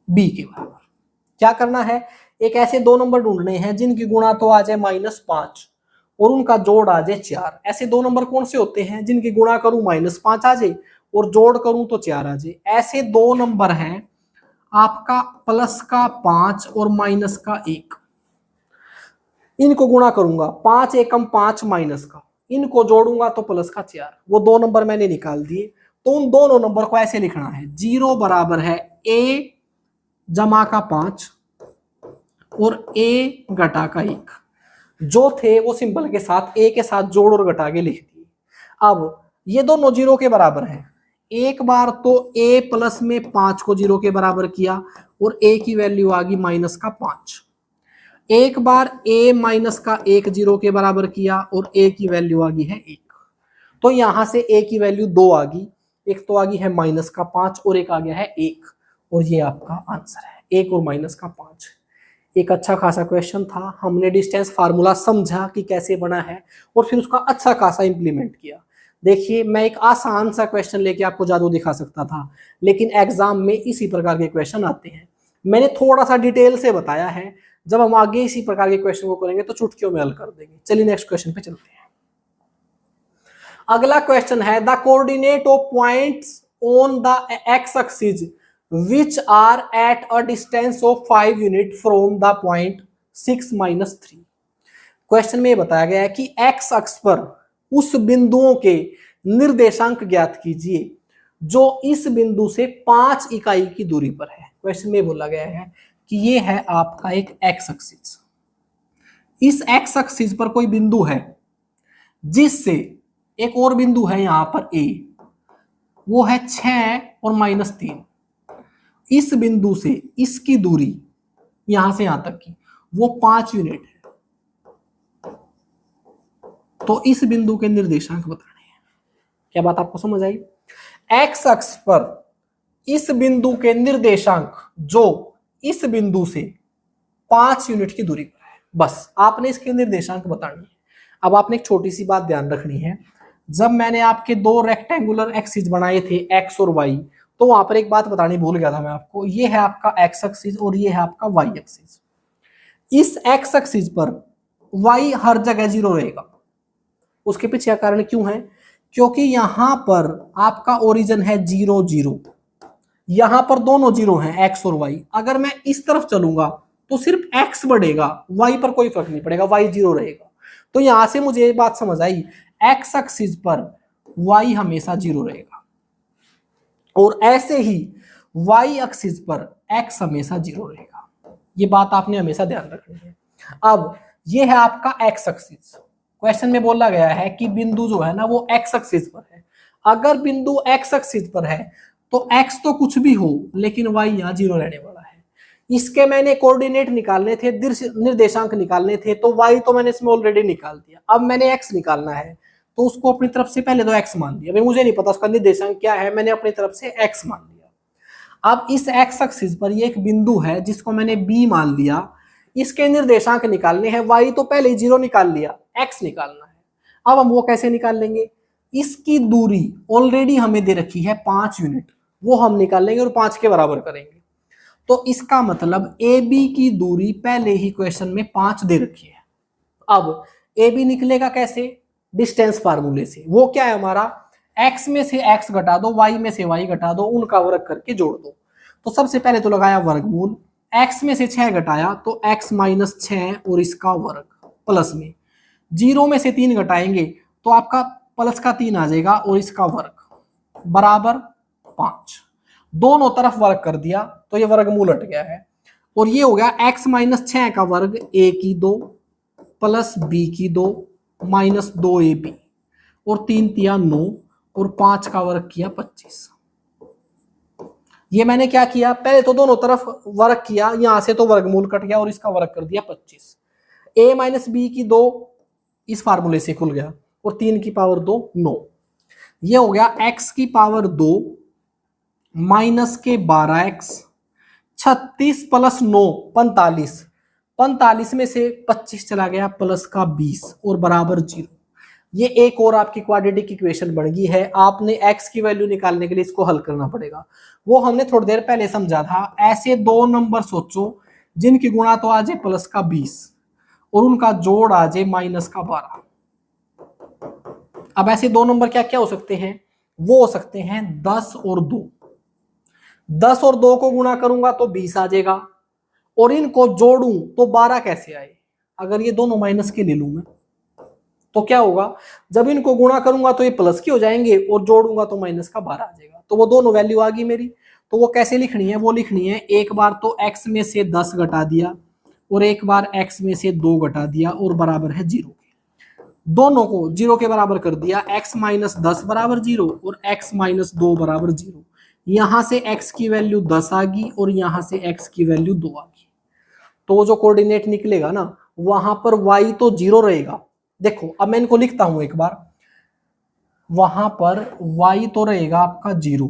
b के बराबर। क्या करना है, एक ऐसे दो नंबर ढूंढने हैं जिनकी गुणा तो आ जाए -5 और उनका जोड़ आ जाए 4। ऐसे दो नंबर कौन से होते हैं जिनकी गुणा करूं -5 आ जाए और जोड़ करूं तो 4 आ जाए? ऐसे दो नंबर हैं आपका प्लस का 5 और माइनस का 1। इनको गुणा करूंगा 5 एकम 5 माइनस का, इनको जोड़ूंगा तो प्लस का 4। वो दो नंबर मैंने निकाल दिए। तो उन दोनों नंबर को ऐसे लिखना है, 0 बराबर है a जमा का 5 और a घटा का 1। जो थे वो सिंबल के साथ a के साथ जोड़ और घटा के लिख दिए। अब ये दोनों 0 के बराबर हैं। एक बार तो a प्लस में 5 को 0 के बराबर किया और a की वैल्यू आ गई -5। एक बार a माइनस का 1 0 के बराबर किया और a की वैल्यू आ गई है 1। तो यहां से a की वैल्यू 2 आ गई, एक तो आ गई है -5 और एक आ गया है 1, और ये आपका आंसर है 1 और -5। एक अच्छा खासा क्वेश्चन था, हमने डिस्टेंस फार्मूला समझा कि कैसे बना है और फिर उसका अच्छा खासा इंप्लीमेंट किया। देखिए मैं एक आसान सा क्वेश्चन लेके आपको जादू दिखा सकता था, लेकिन एग्जाम में इसी प्रकार के क्वेश्चन आते हैं। मैंने थोड़ा सा डिटेल से बताया है, जब हम आगे इसी प्रकार के क्वेश्चन को करेंगे तो चुटकियों में हल कर देंगे। चलिए नेक्स्ट क्वेश्चन पे चलते हैं। अगला क्वेश्चन है the coordinate of points on the x axis which are at a distance of 5 unit from the point 6-3। Question में बताया गया है कि एक्स अक्ष पर उस बिंदुओं के निर्देशांक ज्ञात कीजिए जो इस बिंदु से 5 इकाई की दूरी पर है। क्वेश्चन में बोला गया है कि ये है आपका एक एक्स एक्सिस। इस एक्स एक्सिस पर कोई बिंदु है जिससे एक और बिंदु है यहां पर ए, वो है 6 और -3। इस बिंदु से इसकी दूरी यहां से यहां तक की वो 5 यूनिट है। तो इस बिंदु के निर्देशांक बताने हैं। क्या बात आपको समझ आई? एक्स अक्ष पर इस बिंदु के निर्देशांक जो इस बिंदु से 5 यूनिट की दूरी पर है, बस आपने इसके निर्देशांक बताने हैं। अब आपने एक छोटी सी बात ध्यान रखनी है, जब मैंने आपके दो रेक्टेंगुलर एक्सिस बनाए थे एक्स और वाई, तो वहां पर एक बात बतानी भूल गया था मैं आपको। ये है आपका एक्स एक्सिस और ये है आपका वाई एक्सिस। इस एक्स एक्सिस पर वाई हर जगह 0 रहेगा। उसके पीछे का कारण क्यों है? क्योंकि यहां पर आपका ओरिजिन है 0 0, यहां पर दोनों 0 हैं एक्स और वाई। अगर मैं इस तरफ चलूंगा तो सिर्फ एक्स बढ़ेगा, वाई पर कोई फर्क नहीं पड़ेगा, वाई 0 रहेगा। तो यहां से मुझे ये बात समझ आई, एक्स एक्सिस पर वाई हमेशा 0 रहेगा और ऐसे ही वाई एक्सिस पर एक्स हमेशा 0 रहेगा। ये बात आपने हमेशा ध्यान रखनी है। अब ये है आपका एक्स एक्सिस। क्वेश्चन में बोला गया है कि बिंदु जो है ना वो एक्स एक्सिस पर है। अगर बिंदु एक्स एक्सिस पर है तो एक्स तो कुछ भी हो लेकिन वाई यहाँ 0 रहने वाला है। इसके मैंने कोऑर्डिनेट निकालने थे, निर्देशांक निकालने थे, तो वाई तो मैंने इसमें ऑलरेडी निकाल दिया। अब मैंने एक्स निकालना है तो उसको अपनी तरफ से पहले तो एक्स मान दिया। भाई मुझे नहीं पता उसका निर्देशांक क्या है, मैंने अपनी तरफ से एक्स मान लिया। अब इस एक्स एक्सिस पर ये एक बिंदु है जिसको मैंने बी मान लिया। इसके निर्देशांक निकालने हैं, वाई तो पहले ही 0 निकाल लिया, एक्स निकालना है। अब हम वो कैसे निकाल लेंगे? इसकी दूरी ऑलरेडी हमें दे रखी है 5 यूनिट, वो हम निकाल लेंगे और 5 के बराबर करेंगे। तो इसका मतलब ए बी की दूरी पहले ही क्वेश्चन में 5 दे रखी है। अब ए बी निकलेगा कैसे? डिस्टेंस फार्मूले से। वो क्या है हमारा? एक्स में से एक्स घटा दो, वाई में से वाई घटा दो, उनका वर्ग करके जोड़ दो। तो सबसे पहले तो लगाया वर्गमूल, एक्स में से 6 घटाया तो x - 6 और इसका वर्ग प्लस में 0 में से 3 घटाएंगे तो आपका प्लस का 3 आ जाएगा और इसका वर्ग बराबर 5। दोनों तरफ वर्ग कर दिया तो ये वर्गमूल हट गया है और ये हो गया x - 6 का वर्ग a की 2 प्लस b की 2 माइनस 2ab और 3 तिया 9 और 5 का वर्ग किया 25। ये मैंने क्या किया? पहले तो दोनों तरफ वर्ग किया, यहां से तो वर्गमूल कट गया और इसका वर्ग कर दिया 25। a - b की 2 इस फार्मूले से खुल गया और 3 की पावर 2 9। ये हो गया x की पावर 2 माइनस के 12x 36 प्लस 9 45। 45 में से 25 चला गया प्लस का 20 और बराबर 0। ये एक और आपकी क्वाड्रेटिक इक्वेशन बन गई है। आपने x की वैल्यू निकालने के लिए इसको हल करना पड़ेगा। वो हमने थोड़ी देर पहले समझा था। ऐसे दो नंबर सोचो जिनकी गुणा तो आ जाए प्लस का 20 और उनका जोड़ आ जाए माइनस का 12। अब ऐसे दो नंबर क्या क्या हो सकते हैं? वो हो सकते हैं 10 और 2। 10 और 2 को गुणा करूंगा तो 20 आ जाएगा और इनको जोड़ूं तो 12 कैसे आए? अगर ये दोनों माइनस के ले लूं मैं तो क्या होगा? जब इनको गुणा करूंगा तो ये प्लस की हो जाएंगे और जोड़ूंगा तो माइनस का 12 आ जाएगा। तो वो दोनों वैल्यू आ गई मेरी। तो वो कैसे लिखनी है? वो लिखनी है एक बार तो x में से 10 घटा दिया और एक बार x में से 2 घटा दिया और बराबर है 0 के। दोनों को 0 के बराबर कर दिया। x - 10 बराबर 0 और x - 2 बराबर 0। यहां से x की वैल्यू 10 आ गई और यहां से x की वैल्यू 2 आ गई। तो जो कोऑर्डिनेट निकलेगा ना वहां पर y तो 0 रहेगा। देखो अब मैं इनको लिखता हूं एक बार। वहां पर y तो रहेगा आपका 0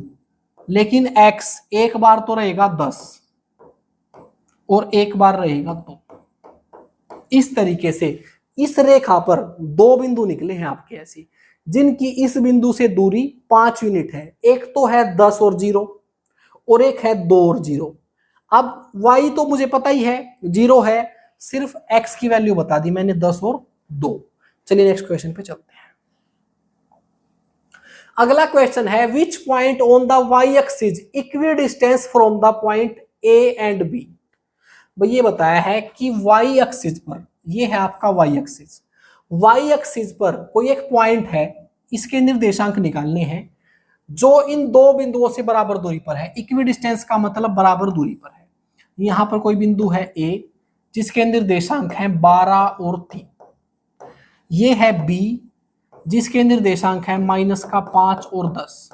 लेकिन x एक बार तो रहेगा 10 और एक बार रहेगा 2। इस तरीके से इस रेखा पर दो बिंदु निकले हैं आपके ऐसे। जिनकी इस बिंदु से दूरी 5 यूनिट है। एक तो है 10 और 0 और एक है 2 और 0। अब y तो मुझे पता ही है 0 है, सिर्फ x की वैल्यू बता दी मैंने 10 और 2। चलिए नेक्स्ट क्वेश्चन पे चलते हैं। अगला क्वेश्चन है which point on the y axis equi distance from the point a and b। भाई ये बताया है कि y एक्सिस पर, ये है आपका y एक्सिस, y एक्सिस पर कोई एक पॉइंट है, इसके निर्देशांक निकालने हैं जो इन दो बिंदुओं से बराबर दूरी पर है। इक्वी डिस्टेंस का मतलब बराबर दूरी पर है। यहां पर कोई बिंदु है a जिसके निर्देशांक हैं 12 और 3, ये है b जिसके निर्देशांक है -5 और 10।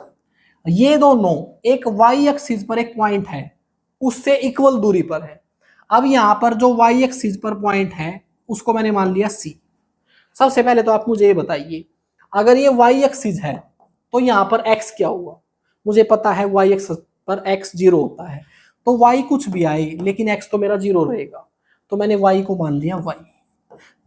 ये दोनों एक y एक्सिस पर एक पॉइंट है उससे इक्वल दूरी पर है। अब यहां पर जो y एक्सिस पर पॉइंट है उसको मैंने मान लिया c। सबसे पहले तो आप मुझे ये बताइए, अगर ये y एक्सिस है तो यहां पर x क्या हुआ? मुझे पता है y एक्सिस पर x 0 होता है, तो y कुछ भी आए लेकिन x तो मेरा 0 रहेगा, तो मैंने y को मान लिया y।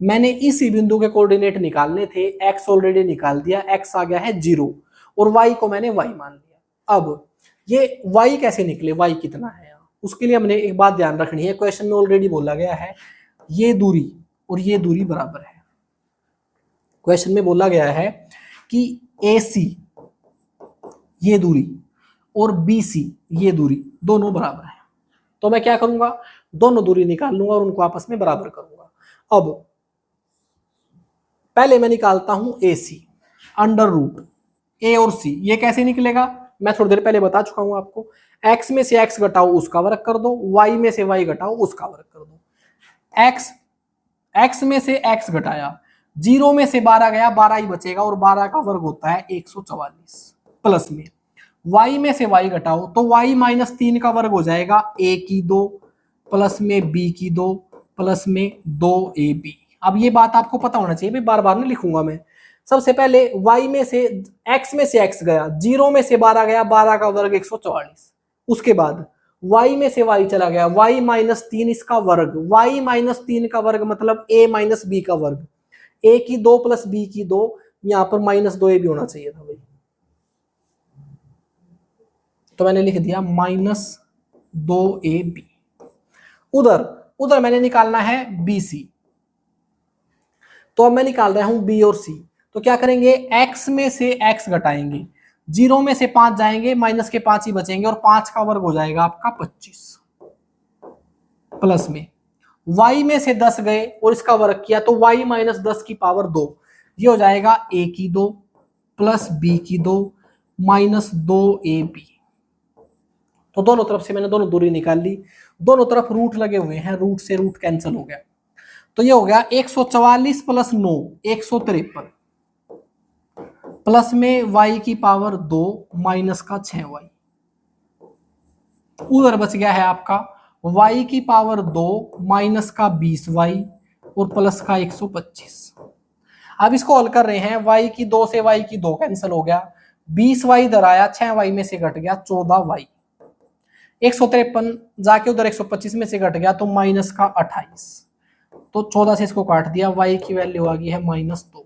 मैंने इसी बिंदु के कोऑर्डिनेट निकालने थे, x ऑलरेडी निकाल दिया, x आ गया है 0 और y को मैंने y मान लिया। अब ये y कैसे निकले, y कितना है, उसके लिए हमने एक बात ध्यान रखनी है। क्वेश्चन में ऑलरेडी बोला गया है ये दूरी और ये दूरी बराबर है। क्वेश्चन में बोला गया है कि AC ये दूरी और BC ये दूरी दोनों बराबर है, तो मैं क्या करूंगा, दोनों दूरी निकाल लूंगा और उनको आपस में बराबर करूंगा। अब पहले मैं निकालता हूं AC अंडर रूट A और C। ये कैसे निकलेगा, मैं थोड़ी देर पहले बता चुका हूं आपको। x में से x घटाओ उसका वर्ग कर दो, y में से y घटाओ उसका वर्ग कर दो। x में से x घटाया, 0 में से 12 गया, 12 ही बचेगा और 12 का वर्ग होता है 144। प्लस में y में से y घटाओ तो y -3 का वर्ग हो जाएगा a की 2 प्लस में b की 2 प्लस में 2ab। अब ये बात आपको पता होना चाहिए, बार बार नहीं लिखूंगा मैं। सबसे पहले y में से x गया, 0 में से 12 गया, 12 का वर्ग 144। उसके बाद y में से y चला गया, y -3 इसका वर्ग, y -3 का वर्ग मतलब a -b का वर्ग, a की 2 प्लस b की 2, यहां पर -2a भी होना चाहिए था भाई, तो मैंने लिख दिया -2ab। उधर मैंने निकालना है BC, तो अब मैं निकाल रहा हूं B और C। तो क्या करेंगे, x में से x घटाएंगे, 0 में से 5 जाएंगे, माइनस के 5 ही बचेंगे और 5 का वर्ग हो जाएगा आपका 25। प्लस में y में से 10 गए और इसका वर्ग किया तो y -10 की पावर 2, ये हो जाएगा a की 2 प्लस b की 2 -2ab। तो दोनों तरफ से मैंने दोनों दूरी निकाल ली, दोनों तरफ रूट लगे हुए हैं, रूट से रूट कैंसिल हो गया, तो ये हो गया 144 प्लस 9 153 प्लस में y की पावर 2 माइनस का 6y। उधर बच गया है आपका y की पावर 2 माइनस का 20y और प्लस का 125। अब इसको हल कर रहे हैं, y की 2 से y की 2 कैंसिल हो गया, 20y इधर आया, 6y में से घट गया 14y, 153 जाके उधर 125 में से घट गया तो माइनस का 28, तो 14 से इसको काट दिया, y की वैल्यू आ गई है -2।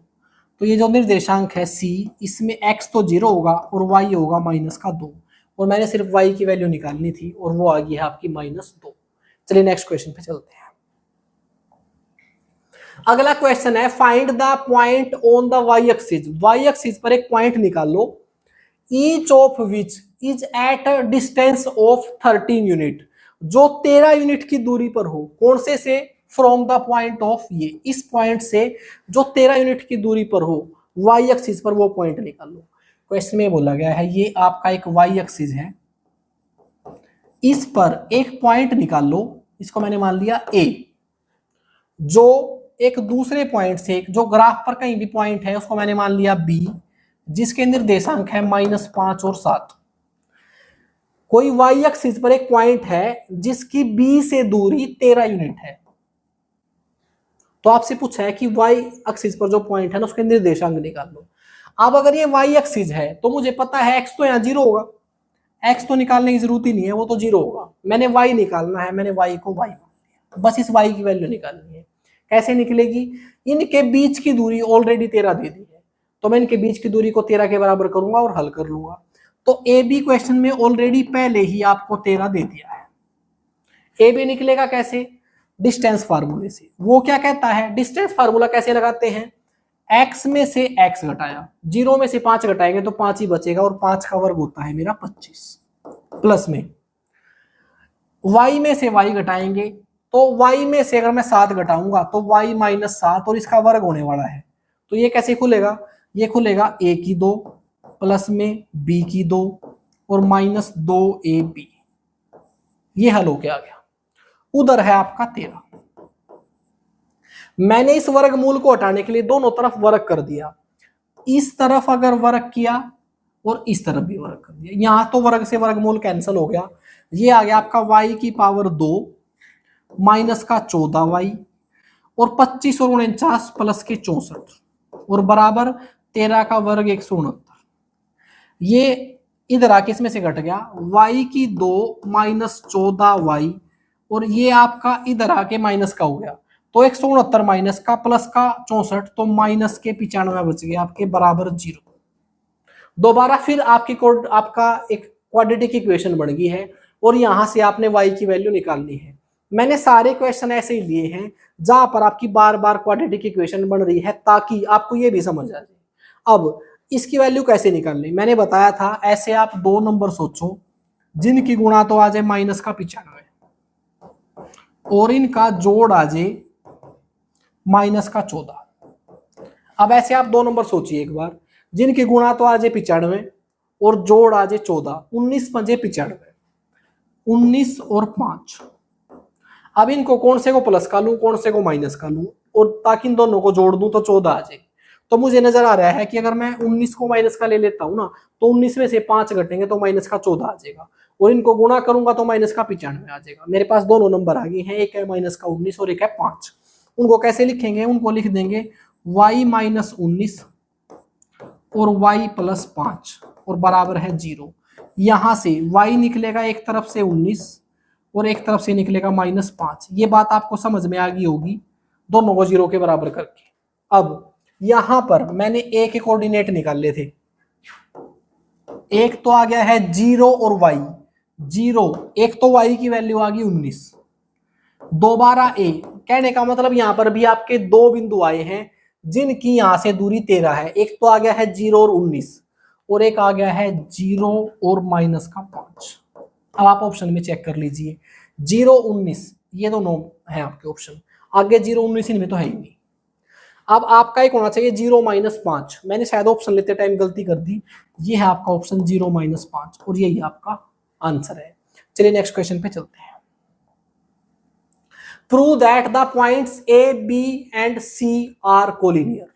तो ये जो निर्देशांक है C, इसमें x तो 0 होगा और y होगा -2, और मैंने सिर्फ y की वैल्यू निकालनी थी और वो आ गई है आपकी -2। चलिए नेक्स्ट क्वेश्चन पे चलते हैं। अगला क्वेश्चन है find the point on the y axis. y axis पर एक पॉइंट निकाल लो, each of which is at a distance of 13 unit, जो 13 यूनिट की दूरी पर हो। कौन से फ्रॉम द पॉइंट ऑफ, ये इस पॉइंट से जो 13 यूनिट की दूरी पर हो y एक्सिस पर, वो पॉइंट निकाल लो। क्वेश्चन में बोला गया है ये आपका एक y एक्सिस है, इस पर एक पॉइंट निकाल लो, इसको मैंने मान लिया A, जो एक दूसरे पॉइंट से, जो ग्राफ पर कहीं भी पॉइंट है उसको मैंने मान लिया B, जिसके निर्देशांक है -5 और 7। कोई y एक्सिस पर एक पॉइंट है जिसकी B से दूरी 13 यूनिट है, तो आपसे पूछा है कि y एक्सिस पर जो पॉइंट है ना उसके निर्देशांक निकाल लो। अब अगर ये y एक्सिस है तो मुझे पता है x तो यहाँ 0 होगा, x तो निकालने की जरूरत ही नहीं है, वो तो 0 होगा। मैंने y निकालना है, मैंने y को y मान लिया, बस इस y की वैल्यू निकालनी है। कैसे निकलेगी, इनके बीच की दूरी ऑलरेडी 13 दे दी है, तो मैं इनके बीच की दूरी को 13 के बराबर करूंगा और हल कर लूंगा। तो ए बी क्वेश्चन में ऑलरेडी पहले ही आपको 13 दे दिया है। ए बी निकलेगा कैसे? डिस्टेंस फार्मूले से। वो क्या कहता है, डिस्टेंस फार्मूला कैसे लगाते हैं? x में से x घटाया, 0 में से 5 घटाएंगे तो 5 ही बचेगा, और 5 का वर्ग होता है मेरा 25, प्लस में y में से y घटाएंगे तो y में से अगर मैं 7 घटाऊंगा तो y माइनस 7 और इसका वर्ग होने वाला है। तो ये कैसे खुलेगा? ये खुलेगा a की 2 प्लस में b की 2 और माइनस 2ab। ये हल होके आ गया। उधर है आपका 13। मैंने इस वर्गमूल को हटाने के लिए दोनों तरफ वर्ग कर दिया। इस तरफ अगर वर्ग किया और इस तरफ भी वर्ग कर दिया, यहां तो वर्ग से वर्गमूल कैंसिल हो गया। ये आ गया आपका y की पावर 2 माइनस का 14y और 25 और 49 प्लस के 64 और बराबर 13 का वर्ग 169। ये इधर आके इसमें से घट गया, y की 2 माइनस 14y और ये आपका इधर आके माइनस का हो गया, तो 169 माइनस का प्लस का 64, तो माइनस के 95 बच गया आपके बराबर 0। दोबारा फिर आपका एक क्वाड्रेटिक इक्वेशन बन गई है और यहां से आपने y की वैल्यू निकालनी है। मैंने सारे क्वेश्चन ऐसे ही लिए हैं जहां पर आपकी बार बार क्वाड्रेटिक इक्वेशन बन रही है ताकि आपको ये भी समझ आ जाए। अब इसकी वैल्यू कैसे निकालनी, मैंने बताया था ऐसे आप 2 नंबर सोचो जिनकी गुणा तो आ जाए माइनस का 95 और इनका जोड़ आ जाए माइनस का 14। अब ऐसे आप 2 नंबर सोचिए एक बार, जिनकी गुणा तो आ जाए 95 और जोड़ आ जाए 14, 19 पंजे 95, 19 और 5। अब इनको कौन से को प्लस का लूं, कौन से को माइनस का लूं, और ताकि इन दोनों को जोड़ दूं तो 14 आ जाए। तो मुझे नजर आ रहा है कि अगर मैं 19 को माइनस का ले लेता हूं ना, तो 19 में से 5 घटेंगे तो माइनस का 14 आ जाएगा, और इनको गुणा करूंगा तो माइनस का 95 आ जाएगा। मेरे पास दोनों नंबर आ गए हैं, एक है माइनस का 19 और एक है 5। उनको कैसे लिखेंगे? उनको लिख देंगे y माइनस 19 और y प्लस 5 और बराबर है 0। यहां से y निकलेगा एक तरफ से 19 और एक तरफ से निकलेगा माइनस 5। ये बात आपको समझ में आ गई होगी, दोनों को 0 के बराबर करके। अब यहां पर मैंने a के कोऑर्डिनेट निकाले थे, एक तो आ गया है 0 और y, 0 एक तो y की वैल्यू आ गई 19, दोबारा a, कहने का मतलब यहां पर भी आपके 2 बिंदु आए हैं जिनकी यहां से दूरी 13 है। एक तो आ गया है 0 और 19 और एक आ गया है 0 और माइनस का 5। अब आप ऑप्शन में चेक कर लीजिए, 0 19 ये दोनों है आपके ऑप्शन, आगे 0 19 इनमें तो है ही नहीं। अब आपका एक होना चाहिए 0 माइनस 5, मैंने शायद ऑप्शन लेते टाइम गलती कर दी। ये है आपका ऑप्शन 0 माइनस 5 और यही आपका आंसर है। चलिए नेक्स्ट क्वेश्चन पे चलते हैं। Prove that the points A B and C are collinear.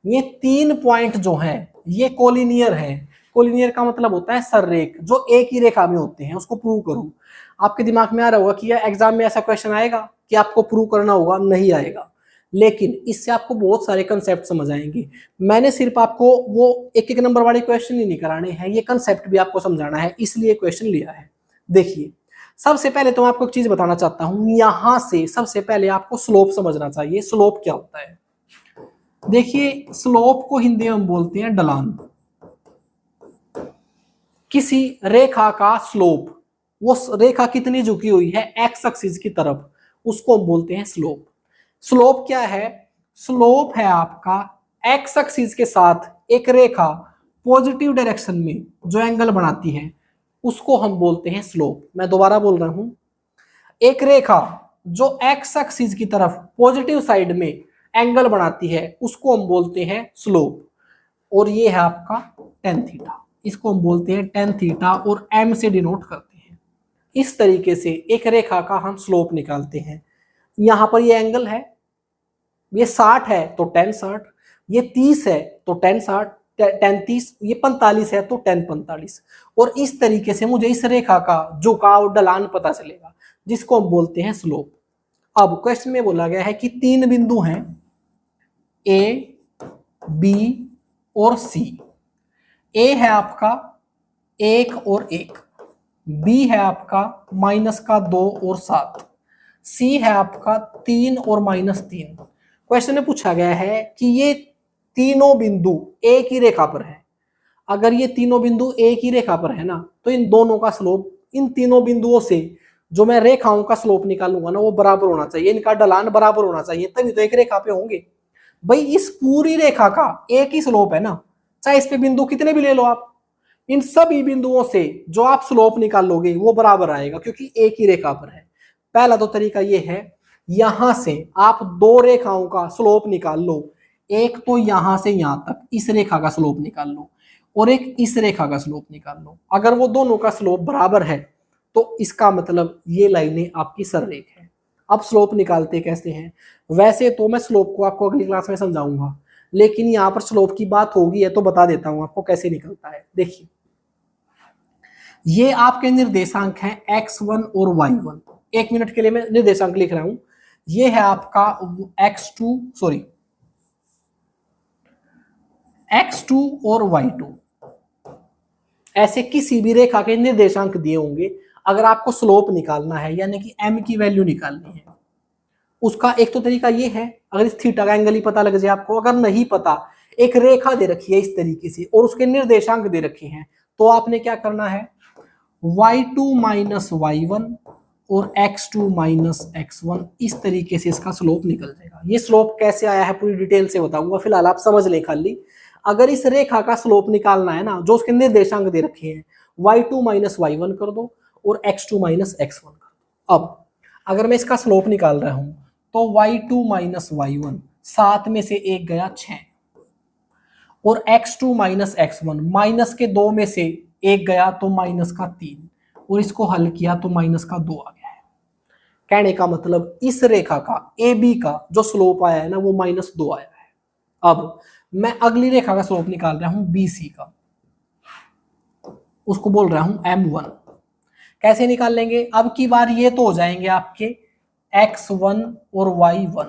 ये 3 पॉइंट जो हैं ये कोलिनियर हैं। कोलिनियर का मतलब होता है सररेख, जो एक ही रेखा में होते हैं, उसको प्रूव करो। आपके दिमाग में आ रहा होगा कि यार एग्जाम में ऐसा क्वेश्चन आएगा कि आपको प्रूव करना होगा, नहीं आएगा, लेकिन इससे आपको बहुत सारे कंसेप्ट समझ आएंगे। मैंने सिर्फ आपको वो एक एक नंबर वाले क्वेश्चन ही नहीं कराने हैं, ये कंसेप्ट भी आपको समझाना है, इसलिए क्वेश्चन लिया है। देखिए सबसे पहले तो मैं आपको एक चीज बताना चाहता हूं, यहां से सबसे पहले आपको स्लोप समझना चाहिए। स्लोप क्या होता है? देखिए स्लोप को हिंदी में हम बोलते हैं ढलान। किसी रेखा का स्लोप, वो रेखा कितनी झुकी हुई है एक्स एक्सिस की तरफ, उसको हम बोलते हैं स्लोप। स्लोप क्या है? स्लोप है आपका एक्स एक्सिस के साथ एक रेखा पॉजिटिव डायरेक्शन में जो एंगल बनाती है, उसको हम बोलते हैं स्लोप। मैं दोबारा बोल रहा हूं, एक रेखा जो एक्स एक्सिस की तरफ पॉजिटिव साइड में एंगल बनाती है उसको हम बोलते हैं स्लोप। और ये है आपका टेन थीटा, इसको हम बोलते हैं टेन थीटा और एम से डिनोट करते हैं। इस तरीके से एक रेखा का हम स्लोप निकालते हैं। यहां पर ये एंगल है, ये 60 है तो टेन 60, ये 30 है तो टेन 60, टेन 30, ये 45 है तो टेन 45। और इस तरीके से मुझे इस रेखा का झुकाव ढलान पता चलेगा, जिसको हम बोलते हैं स्लोप। अब क्वेश्चन में बोला गया है कि 3 बिंदु हैं ए, बी और सी। ए है आपका 1 और 1, बी है आपका माइनस का 2 और 7, सी है आपका 3 और माइनस 3। क्वेश्चन में पूछा गया है कि ये तीनों बिंदु एक ही रेखा पर है, अगर ये तीनों बिंदु एक ही रेखा पर है ना, तो इन दोनों का स्लोप, इन तीनों बिंदुओं से जो मैं रेखाओं का स्लोप निकालूंगा ना, वो बराबर होना चाहिए, इनका ढलान बराबर होना चाहिए, तभी तो एक रेखा पे होंगे। भाई इस पूरी रेखा का एक ही स्लोप है ना, चाहे इस पे बिंदु कितने भी ले लो आप, इन सभी बिंदुओं से जो आप स्लोप निकालोगे वो बराबर आएगा, क्योंकि एक ही रेखा पर है। पहला तो तरीका ये है, यहां से आप दो रेखाओं का स्लोप निकाल लो, एक तो यहां से यहां तक इस रेखा का स्लोप निकाल लो, और एक इस रेखा का स्लोप निकाल लो। अगर वो दोनों का स्लोप बराबर है तो इसका मतलब ये लाइनें आपकी सररेख है। अब स्लोप निकालते कैसे हैं, वैसे तो मैं स्लोप को आपको अगली क्लास में समझाऊंगा, लेकिन यहां पर स्लोप की बात होगी है तो बता देता हूं आपको कैसे निकलता है। देखिए, ये आपके निर्देशांक हैं x1 और y1। एक मिनट के लिए मैं निर्देशांक लिख रहा हूं। ये है आपका x2 सॉरी x2 और y2। ऐसे किसी भी रेखा के निर्देशांक दिए होंगे, अगर आपको स्लोप निकालना है यानी कि m की वैल्यू निकालनी है, उसका एक तो तरीका ये है, अगर इस थीटा का एंगल ही पता लग जाए आपको, अगर नहीं पता, एक रेखा दे रखी है इस तरीके से और उसके निर्देशांक दे रखे हैं, तो आपने क्या करना है, y2 माइनस y1 और x2 माइनस x1, इस तरीके से इसका स्लोप निकल जाएगा। ये स्लोप कैसे आया है पूरी डिटेल से बताऊंगा, फिलहाल आप समझ लें खाली। अगर इस रेखा का स्लोप निकालना है ना, जो उसके निर्देशांक दे रखे हैं, y2 माइनस y1 कर दो और x2 माइनस x1 कर दो। अब अगर मैं इसका स्लोप निकाल रहा हूं तो y2 माइनस y1 7 में से 1 गया 6, और x2 माइनस x1 माइनस के 2 में से 1 गया तो माइनस का 3, और इसको हल किया तो माइनस का 2 आ गया है। कहने का मतलब इस रेखा का AB का जो स्लोप आया है ना, वो माइनस 2 आया है। अब मैं अगली रेखा का स्लोप निकाल रहा हूं BC का, उसको बोल रहा हूं M1। कैसे निकाल लेंगे, अब की बार ये तो हो जाएंगे आपके x1 और y1,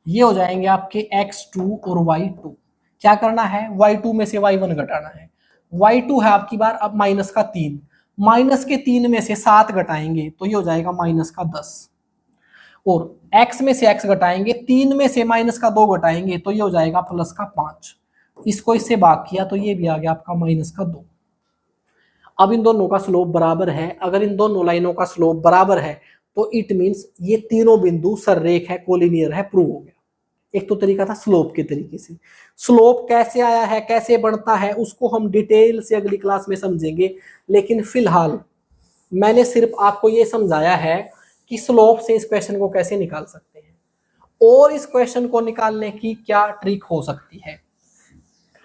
ये हो जाएंगे आपके x2 और y2। क्या करना है, y2 में से y1 घटाना है। y2 है आपकी बार अब माइनस का 3, माइनस के 3 में से 7 घटाएंगे तो ये हो जाएगा माइनस का 10, और x में से x घटाएंगे, 3 में से माइनस का 2 घटाएंगे तो ये हो जाएगा प्लस का 5। इसको इससे भाग किया तो ये भी आ गया आपका माइनस का 2। अब इन दोनों का स्लोप बराबर है, अगर इन दोनों लाइनों का स्लोप बराबर है तो इट मींस ये तीनों बिंदु सररेख है, कोलिनियर है, प्रूव हो गया। एक तो तरीका था स्लोप के तरीके से। स्लोप कैसे आया है, कैसे बनता है, उसको हम डिटेल से अगली क्लास में समझेंगे, लेकिन फिलहाल मैंने सिर्फ आपको ये समझाया है कि स्लोप से इस क्वेश्चन को कैसे निकाल सकते हैं, और इस क्वेश्चन को निकालने की क्या ट्रिक हो सकती है।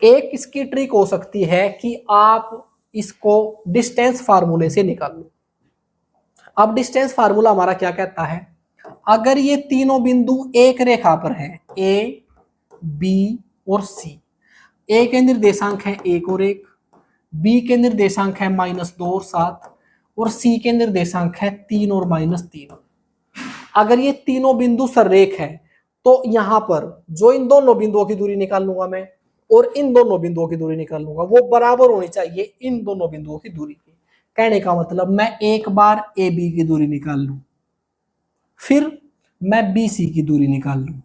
एक इसकी ट्रिक हो सकती है कि आप इसको डिस्टेंस फार्मूले से निकाल लो। अब डिस्टेंस फार्मूला हमारा क्या कहता है, अगर ये तीनों बिंदु एक रेखा पर है, ए बी और सी, ए के निर्देशांक है 1 और 1, बी के निर्देशांक है -2 और 7, और सी के निर्देशांक है 3 और -3। अगर ये तीनों बिंदु सररेख है तो यहां पर जो इन दोनों बिंदुओं की दूरी निकाल लूंगा मैं, और इन दोनों बिंदुओं की दूरी निकाल लूंगा, वो बराबर होनी चाहिए इन दोनों बिंदुओं की दूरी की। कहने का मतलब मैं एक बार ए बी की दूरी निकाल लूं, फिर मैं बी सी की दूरी निकाल लूं,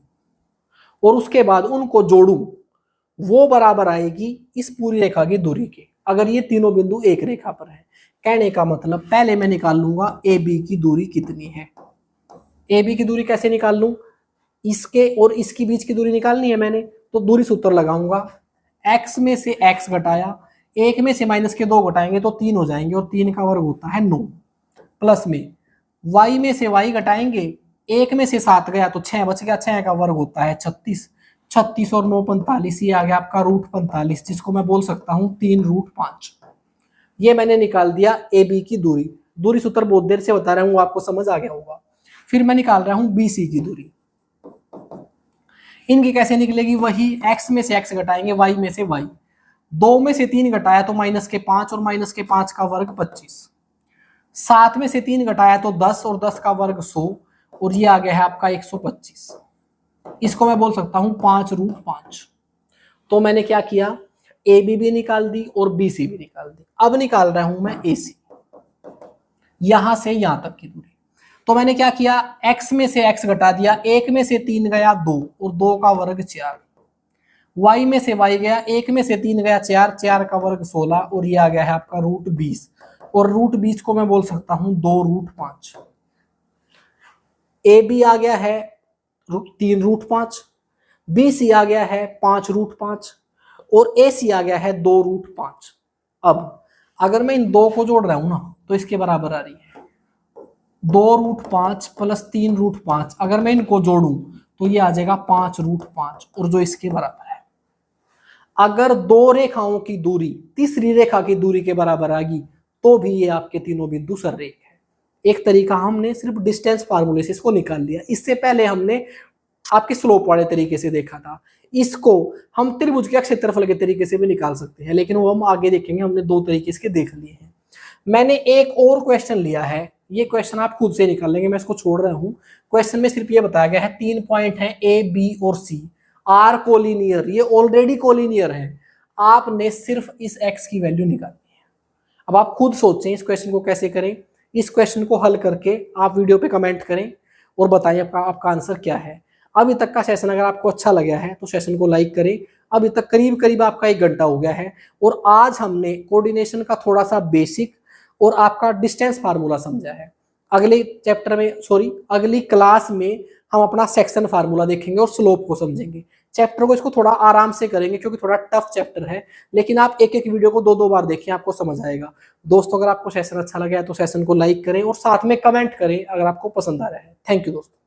और उसके बाद उनको जोड़ूं, वो बराबर आएगी इस पूरी रेखा की दूरी के, अगर ये तीनों बिंदु एक रेखा पर है। कहने का मतलब पहले मैं निकाल लूंगा ए बी की दूरी कितनी है। ए बी की दूरी कैसे निकाल लूं, इसके और इसकी बीच की दूरी निकालनी है मैंने, तो दूरी सूत्र लगाऊंगा, x में से x घटाया, 1 में से माइनस के 2 घटाएंगे तो 3 हो जाएंगे, और 3 का वर्ग होता है 9, प्लस में y में से y घटाएंगे, 1 में से 7 गया तो 6 बच गया, 6 का वर्ग होता है 36, 36 और 9 45, ये आ गया आपका √45, जिसको मैं बोल सकता हूं 3√5। ये मैंने निकाल दिया ए बी की दूरी। दूरी सूत्र बहुत देर से बता रहा हूं, आपको समझ आ गया होगा। फिर मैं निकाल रहा हूं बी सी की दूरी। इनकी कैसे निकलेगी, वही x में से x घटाएंगे, y में से y, 2 में से 3 घटाया तो -5, और -5 का वर्ग 25, 7 में से 3 घटाया तो 10, और 10 का वर्ग 100, और ये आ गया है आपका 125। इसको मैं बोल सकता हूं 5√5। तो मैंने क्या किया, ए बी भी निकाल दी और बी सी भी निकाल दी। अब निकाल रहा हूं मैं ए सी, यहां से यहां तक की दूरी। तो मैंने क्या किया, x में से x घटा दिया, 1 में से 3 गया 2, और 2 का वर्ग 4, y में से y गया, 1 में से 3 गया 4, 4 का वर्ग 16 और ये आ गया है आपका √20 और √20 को मैं बोल सकता हूं 2√5। ए बी आ गया है 3√5, बी सी आ गया है 5√5 और ए सी आ गया है 2√5। अब अगर मैं इन दो को जोड़ रहा हूं ना तो इसके बराबर आ रही है 2√5 प्लस 3√5। अगर मैं इनको जोड़ूं तो ये आ जाएगा 5√5 और जो इसके बराबर है। अगर दो रेखाओं की दूरी तीसरी रेखा की दूरी के बराबर आ गई तो भी ये आपके तीनों बिंदु सररेख है। एक तरीका हमने सिर्फ डिस्टेंस फार्मूले से इसको निकाल लिया, इससे पहले हमने आपके स्लोप वाले तरीके से देखा था। इसको हम त्रिभुज के क्षेत्रफल के तरीके से भी निकाल सकते हैं, लेकिन वो हम आगे देखेंगे। हमने दो तरीके इसके देख लिए हैं। मैंने एक और क्वेश्चन लिया है, ये क्वेश्चन आप खुद से निकाल लेंगे, मैं इसको छोड़ रहा हूं। क्वेश्चन में सिर्फ ये बताया गया है 3 पॉइंट है ए बी और सी आर कोलिनियर, ये ऑलरेडी कोलिनियर है। आपने सिर्फ इस एक्स की वैल्यू निकालनी है। अब आप खुद सोचें इस क्वेश्चन को कैसे करें। इस क्वेश्चन को हल करके आप वीडियो पे कमेंट करें और बताइए आपका आंसर क्या है। अभी तक का सेशन अगर आपको अच्छा लगा है तो सेशन को लाइक करें। अभी तक करीब करीब आपका 1 घंटा हो गया है और आज हमने कोऑर्डिनेशन का थोड़ा सा बेसिक और आपका डिस्टेंस फार्मूला समझा है। अगले चैप्टर में अगली क्लास में हम अपना सेक्शन फार्मूला देखेंगे और स्लोप को समझेंगे। चैप्टर को इसको थोड़ा आराम से करेंगे क्योंकि थोड़ा टफ चैप्टर है, लेकिन आप एक एक वीडियो को 2-2 बार देखें, आपको समझ आएगा। दोस्तों अगर आपको सेशन अच्छा लगा है तो सेशन को लाइक करें और साथ में कमेंट करें अगर आपको पसंद आ रहा है। थैंक यू दोस्तों।